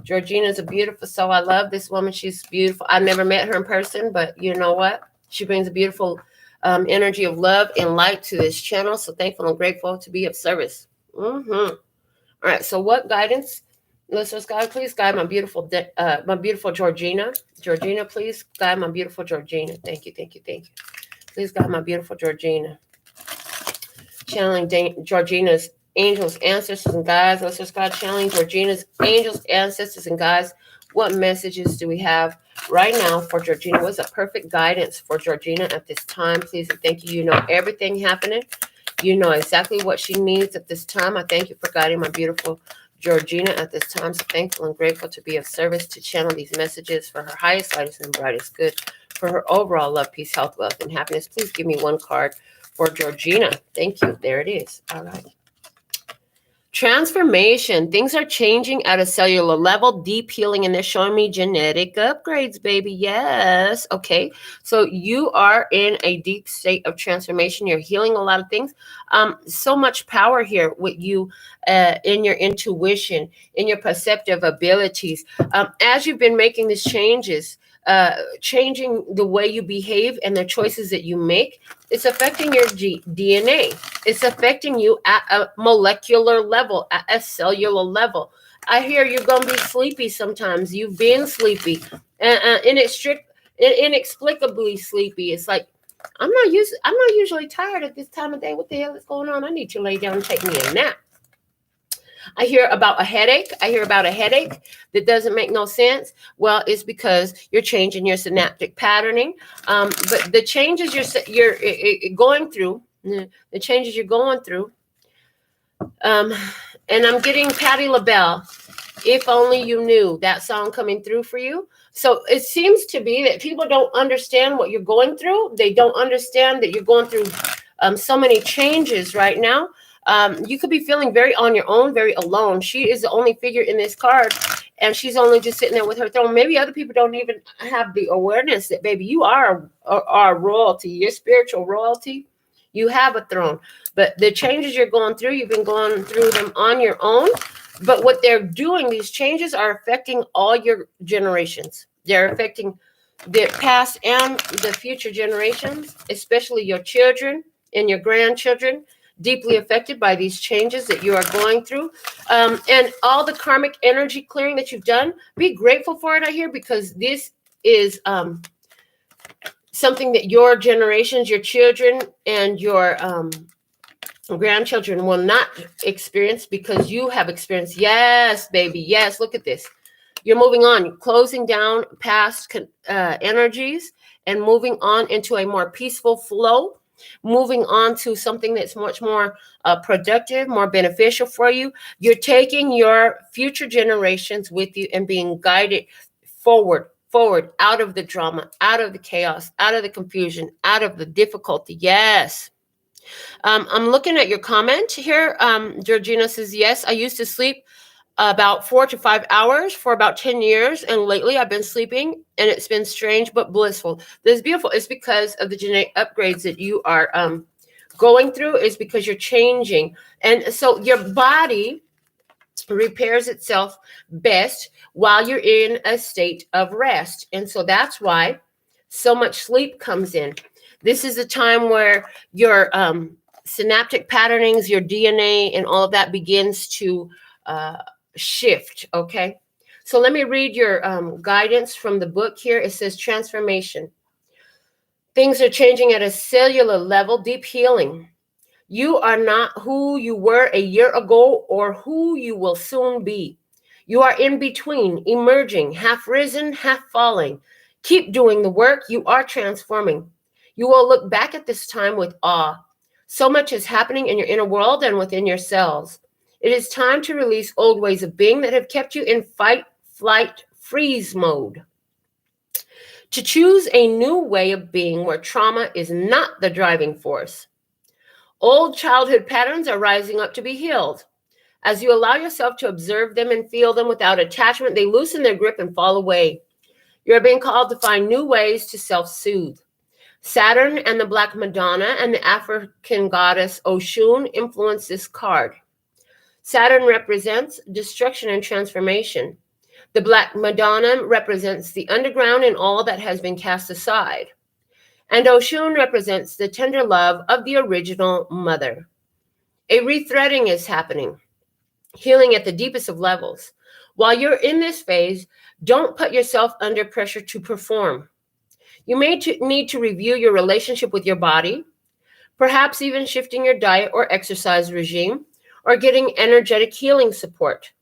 Georgina's a beautiful soul. I love this woman. She's beautiful. I never met her in person, but you know what? She brings a beautiful energy of love and light to this channel. So thankful and grateful to be of service. All right. So what guidance? Listeners, God, please guide my beautiful Georgina. Georgina, please guide my beautiful Georgina. Thank you. Thank you. Thank you. Please guide my beautiful Georgina. Channeling Georgina's angels, ancestors, and guides. Let's just God channeling Georgina's angels, ancestors, and guides. What messages do we have right now for Georgina? What's a perfect guidance for Georgina at this time? Please and thank you. You know everything happening. You know exactly what she needs at this time. I thank you for guiding my beautiful Georgina at this time. So thankful and grateful to be of service to channel these messages for her highest, lightest, and brightest good. For her overall love, peace, health, wealth, and happiness. Please give me one card for Georgina. Thank you. There it is. All right. Transformation. Things are changing at a cellular level, deep healing, and they're showing me genetic upgrades, baby. Yes. Okay. So you are in a deep state of transformation. You're healing a lot of things. So much power here with you in your intuition, in your perceptive abilities. As you've been making these changes, changing the way you behave and the choices that you make, it's affecting your DNA. It's affecting you at a molecular level, at a cellular level. I hear you're going to be sleepy sometimes. You've been sleepy, inexplicably sleepy. It's like, I'm not usually tired at this time of day. What the hell is going on? I need to lay down and take me a nap. I hear about a headache. I hear about a headache that doesn't make no sense. Well, it's because you're changing your synaptic patterning. But the changes you're going through, the changes you're going through, and I'm getting Patti LaBelle, If Only You Knew, that song coming through for you. So it seems to be that people don't understand what you're going through. They don't understand that you're going through so many changes right now. You could be feeling very on your own, very alone. She is the only figure in this card, and she's only just sitting there with her throne. Maybe other people don't even have the awareness that, baby, you are royalty. You're spiritual royalty. You have a throne. But the changes you're going through, you've been going through them on your own. But what they're doing, these changes are affecting all your generations. They're affecting the past and the future generations, especially your children and your grandchildren, deeply affected by these changes that you are going through. And all the karmic energy clearing that you've done, be grateful for it, I hear, because this is something that your generations, your children, and your grandchildren will not experience, because you have experienced. Yes, baby. Yes. Look at this. You're moving on. You're closing down past energies and moving on into a more peaceful flow, moving on to something that's much more productive, more beneficial for you. You're taking your future generations with you and being guided forward, out of the drama, out of the chaos, out of the confusion, out of the difficulty. Yes. I'm looking at your comment here. Georgina says, yes, I used to sleep about 4 to 5 hours for about 10 years. And lately I've been sleeping, and it's been strange but blissful. This is beautiful. It's because of the genetic upgrades that you are going through. It's because you're changing. And so your body repairs itself best while you're in a state of rest. And so that's why so much sleep comes in. This is a time where your synaptic patternings, your DNA, and all of that begins to shift, okay? So let me read your guidance from the book here. It says transformation. Things are changing at a cellular level, deep healing. You are not who you were a year ago or who you will soon be. You are in between, emerging, half risen, half falling. Keep doing the work. You are transforming. You will look back at this time with awe. So much is happening in your inner world and within yourselves. It is time to release old ways of being that have kept you in fight, flight, freeze mode. To choose a new way of being where trauma is not the driving force. Old childhood patterns are rising up to be healed. As you allow yourself to observe them and feel them without attachment, they loosen their grip and fall away. You are being called to find new ways to self-soothe. Saturn and the Black Madonna and the African goddess Oshun influence this card. Saturn represents destruction and transformation. The Black Madonna represents the underground and all that has been cast aside. And Oshun represents the tender love of the original mother. A rethreading is happening, healing at the deepest of levels. While you're in this phase, don't put yourself under pressure to perform. You may need to review your relationship with your body, perhaps even shifting your diet or exercise regime, or getting energetic healing support.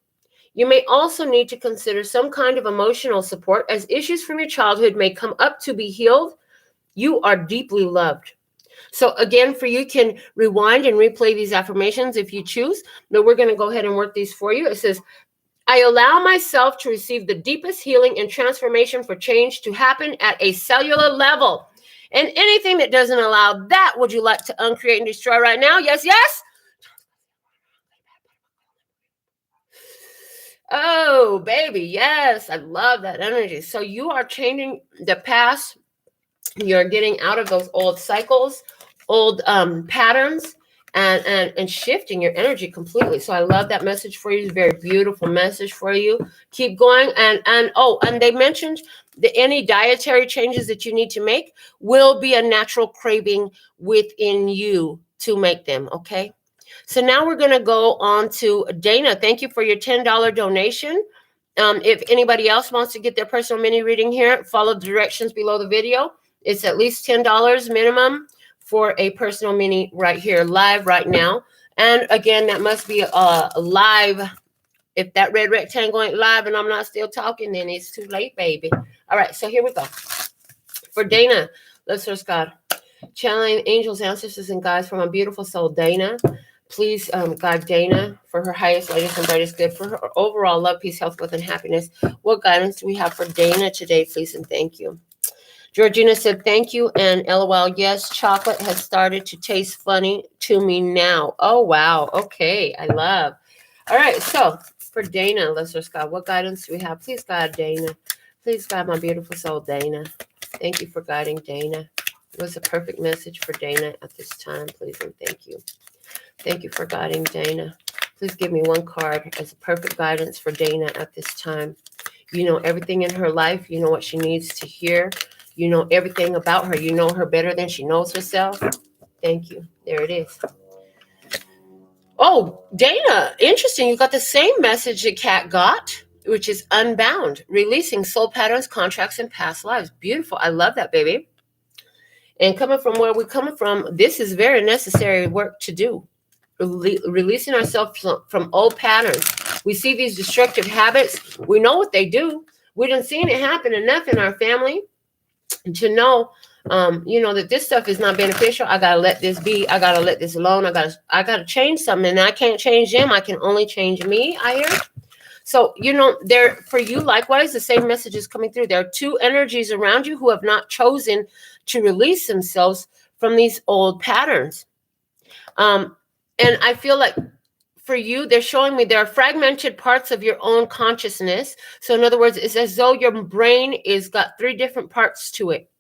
You may also need to consider some kind of emotional support, as issues from your childhood may come up to be healed. You are deeply loved. So again, for you can rewind and replay these affirmations if you choose, but we're going to go ahead and work these for you. It says, I allow myself to receive the deepest healing and transformation for change to happen at a cellular level. And anything that doesn't allow that, would you like to uncreate and destroy right now? Yes, yes? Oh, baby, yes. I love that energy. So you are changing the past. You're getting out of those old cycles, old patterns, and shifting your energy completely. So I love that message for you. It's a very beautiful message for you. Keep going. And they mentioned that any dietary changes that you need to make will be a natural craving within you to make them. Okay. So now we're going to go on to Dana. Thank you for your $10 donation. If anybody else wants to get their personal mini reading here, follow the directions below the video. It's at least $10 minimum for a personal mini right here, live right now. And again, that must be a live. If that red rectangle ain't live and I'm not still talking, then it's too late, baby. All right, so here we go. For Dana, let's first God. Channeling angels, ancestors, and guides from a beautiful soul, Dana. Please guide Dana for her highest, latest, and brightest good, for her overall love, peace, health, wealth, and happiness. What guidance do we have for Dana today, please, and thank you. Georgina said, thank you, and LOL, yes, chocolate has started to taste funny to me now. Oh, wow. Okay, I love. All right, so for Dana, Lesser Scott, what guidance do we have? Please guide Dana. Please guide my beautiful soul, Dana. Thank you for guiding Dana. What's a perfect message for Dana at this time, please, and thank you. Thank you for guiding Dana. Please give me one card as a perfect guidance for Dana at this time. You know everything in her life. You know what she needs to hear. You know everything about her. You know her better than she knows herself. Thank you. There it is. Oh, Dana, interesting. You got the same message that Kat got, which is unbound, releasing soul patterns, contracts, and past lives. Beautiful. I love that, baby. And coming from where we're coming from, this is very necessary work to do. Releasing ourselves from old patterns. We see these destructive habits. We know what they do. We done seen it happen enough in our family to know, that this stuff is not beneficial. I gotta let this be. I gotta let this alone. I gotta change something, and I can't change them. I can only change me. I hear. So, there for you, likewise, the same message is coming through. There are two energies around you who have not chosen to release themselves from these old patterns. And I feel like for you, they're showing me there are fragmented parts of your own consciousness. So in other words, it's as though your brain is got three different parts to it.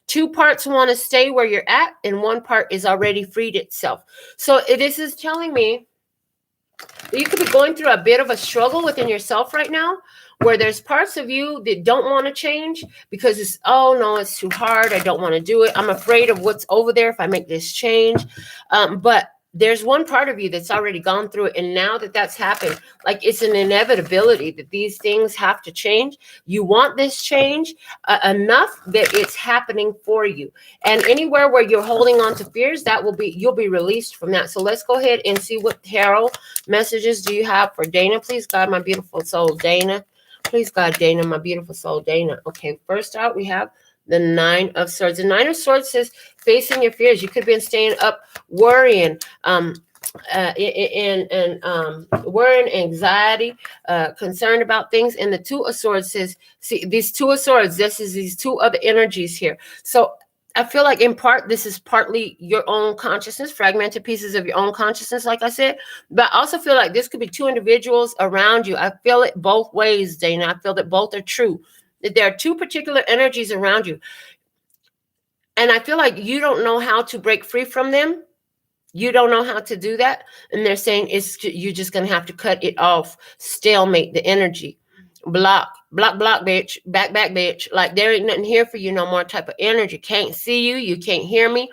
Two parts want to stay where you're at, and one part is already freed itself. So this is telling me that you could be going through a bit of a struggle within yourself right now, where there's parts of you that don't want to change because it's, oh no, it's too hard. I don't want to do it. I'm afraid of what's over there if I make this change. But there's one part of you that's already gone through it. And now that that's happened, like it's an inevitability that these things have to change. You want this change enough that it's happening for you. And anywhere where you're holding on to fears, you'll be released from that. So let's go ahead and see what tarot messages do you have for Dana. Please guide my beautiful soul, Dana. Please guide Dana, my beautiful soul, Dana. Okay, first out we have the Nine of Swords. The Nine of Swords says facing your fears. You could be staying up, worrying, worrying, anxiety, concerned about things. And the Two of Swords says, see, these Two of Swords, this is these two other energies here. So I feel like in part, this is partly your own consciousness, fragmented pieces of your own consciousness, like I said. But I also feel like this could be two individuals around you. I feel it both ways, Dana. I feel that both are true. That there are two particular energies around you. And I feel like you don't know how to break free from them. You don't know how to do that. And they're saying you're just going to have to cut it off, stalemate the energy. Block, bitch, back, bitch. Like there ain't nothing here for you no more type of energy. Can't see you. You can't hear me.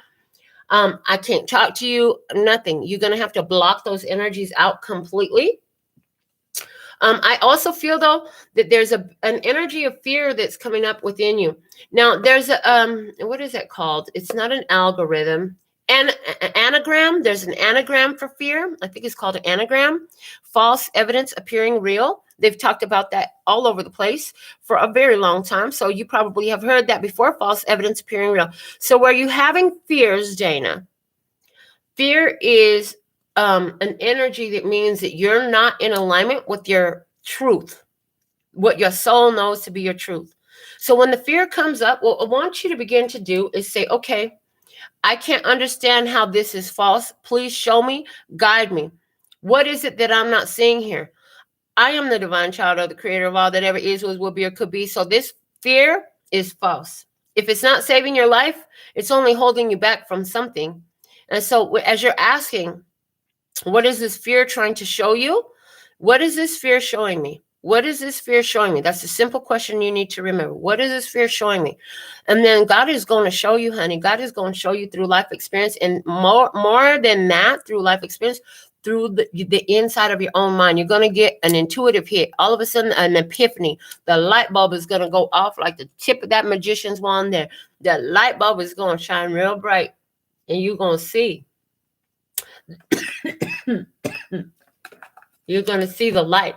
I can't talk to you. Nothing. You're going to have to block those energies out completely. I also feel, though, that there's an energy of fear that's coming up within you. Now, there's what is that called? It's not an algorithm. An anagram. There's an anagram for fear. I think it's called an anagram. False evidence appearing real. They've talked about that all over the place for a very long time. So you probably have heard that before, false evidence appearing real. So were you having fears, Dana? Fear is an energy that means that you're not in alignment with your truth, what your soul knows to be your truth. So when the fear comes up, what I want you to begin to do is say, okay, I can't understand how this is false. Please show me, guide me. What is it that I'm not seeing here? I am the divine child of the creator of all that ever is, was, will be, or could be. So this fear is false. If it's not saving your life, it's only holding you back from something. And so as you're asking, what is this fear trying to show you? What is this fear showing me? What is this fear showing me? That's a simple question you need to remember. What is this fear showing me? And then God is going to show you, honey. God is going to show you through life experience. And more than that, through life experience, through the inside of your own mind. You're going to get an intuitive hit. All of a sudden, an epiphany. The light bulb is going to go off like the tip of that magician's wand there. The light bulb is going to shine real bright. And you're going to see You're going to see the light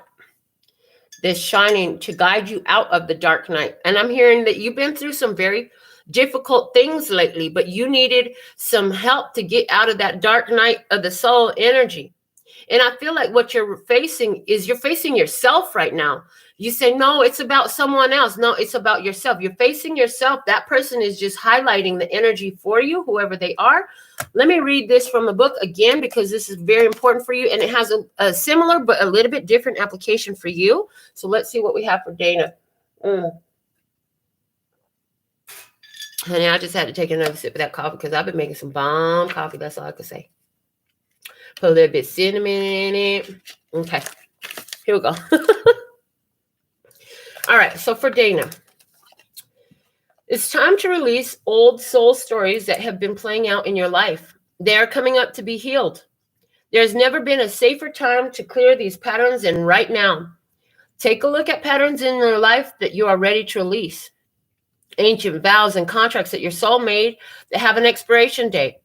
that's shining to guide you out of the dark night. And I'm hearing that you've been through some very difficult things lately, but you needed some help to get out of that dark night of the soul energy. And I feel like what you're facing yourself right now. You say, no, it's about someone else. No, it's about yourself. You're facing yourself. That person is just highlighting the energy for you, whoever they are. Let me read this from the book again, because this is very important for you. And it has a similar, but a little bit different application for you. So let's see what we have for Dana. Honey, I just had to take another sip of that coffee because I've been making some bomb coffee. That's all I can say. Put a little bit of cinnamon in it. Okay, here we go. All right, so for Dana, it's time to release old soul stories that have been playing out in your life. They are coming up to be healed. There's never been a safer time to clear these patterns than right now. Take a look at patterns in your life that you are ready to release. Ancient vows and contracts that your soul made that have an expiration date.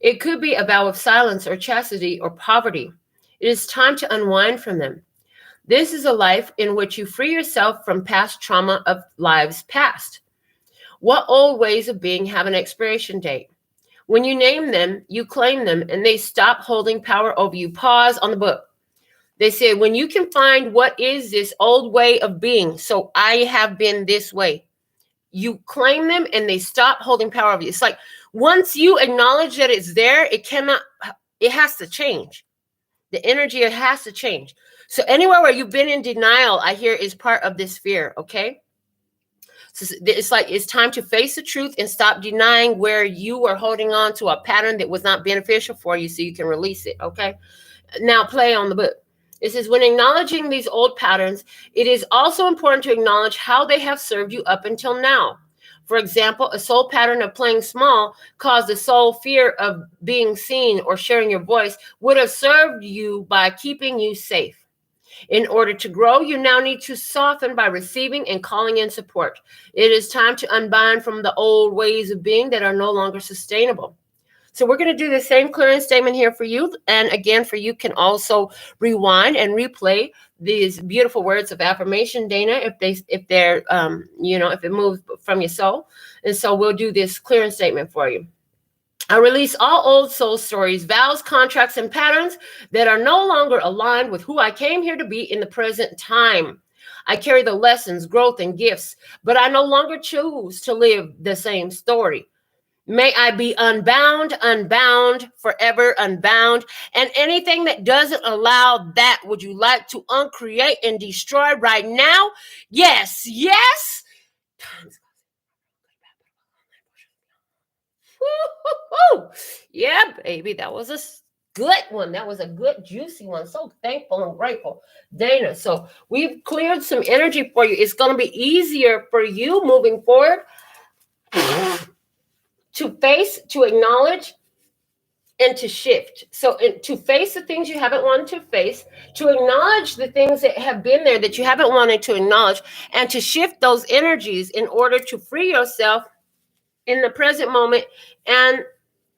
It could be a vow of silence or chastity or poverty. It is time to unwind from them. This is a life in which you free yourself from past trauma of lives past. What old ways of being have an expiration date? When you name them, you claim them, and they stop holding power over you. Pause on the book. They say, when you can find what is this old way of being, so I have been this way, you claim them and they stop holding power over you. It's like once you acknowledge that it's there, it has to change. The energy, it has to change. So anywhere where you've been in denial, I hear is part of this fear, okay? So it's like it's time to face the truth and stop denying where you were holding on to a pattern that was not beneficial for you so you can release it, okay? Now play on the book. It says, when acknowledging these old patterns, it is also important to acknowledge how they have served you up until now. For example, a soul pattern of playing small caused the soul fear of being seen or sharing your voice would have served you by keeping you safe. In order to grow, you now need to soften by receiving and calling in support. It is time to unbind from the old ways of being that are no longer sustainable. So we're going to do the same clearing statement here for you. And again, for you can also rewind and replay these beautiful words of affirmation, Dana, if they're, if it moves from your soul. And so we'll do this clearing statement for you. I release all old soul stories, vows, contracts, and patterns that are no longer aligned with who I came here to be in the present time. I carry the lessons, growth, and gifts, but I no longer choose to live the same story. May I be unbound, forever unbound, and anything that doesn't allow that, would you like to uncreate and destroy right now? Yes, yes. Woo-hoo-hoo. Yeah, baby, that was a good one. That was a good, juicy one. So thankful and grateful, Dana. So we've cleared some energy for you. It's going to be easier for you moving forward to face, to acknowledge, and to shift. So to face the things you haven't wanted to face, to acknowledge the things that have been there that you haven't wanted to acknowledge, and to shift those energies in order to free yourself in the present moment and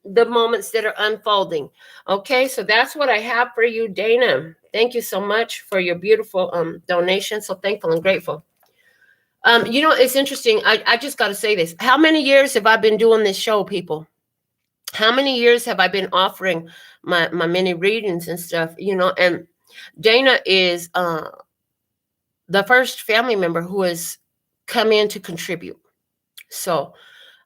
the moments that are unfolding. Okay, so that's what I have for you, Dana. Thank you so much for your beautiful donation. So thankful and grateful. It's interesting. I just got to say this. How many years have I been doing this show, people? How many years have I been offering my mini readings and stuff? And Dana is the first family member who has come in to contribute. So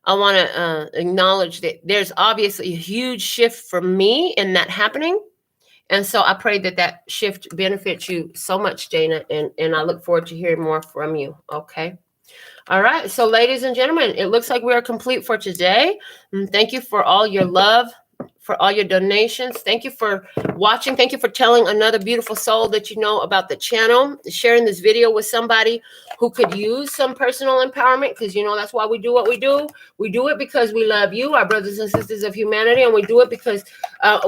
I want to acknowledge that there's obviously a huge shift for me in that happening. And so I pray that shift benefits you so much, Dana. And I look forward to hearing more from you. Okay. All right. So ladies and gentlemen, it looks like we are complete for today. And thank you for all your love, for all your donations. Thank you for watching. Thank you for telling another beautiful soul that you know about the channel, sharing this video with somebody who could use some personal empowerment, because that's why we do what we do. We do it because we love you, our brothers and sisters of humanity, and we do it because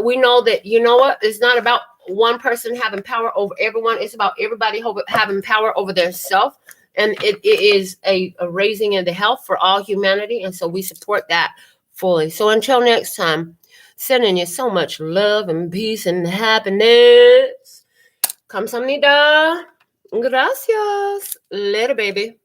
we know that, it's not about one person having power over everyone. It's about everybody having power over their self. And it is a raising in the health for all humanity. And so we support that fully. So until next time, Sending you so much love and peace and happiness. Kamsahamnida. Gracias. Later, baby.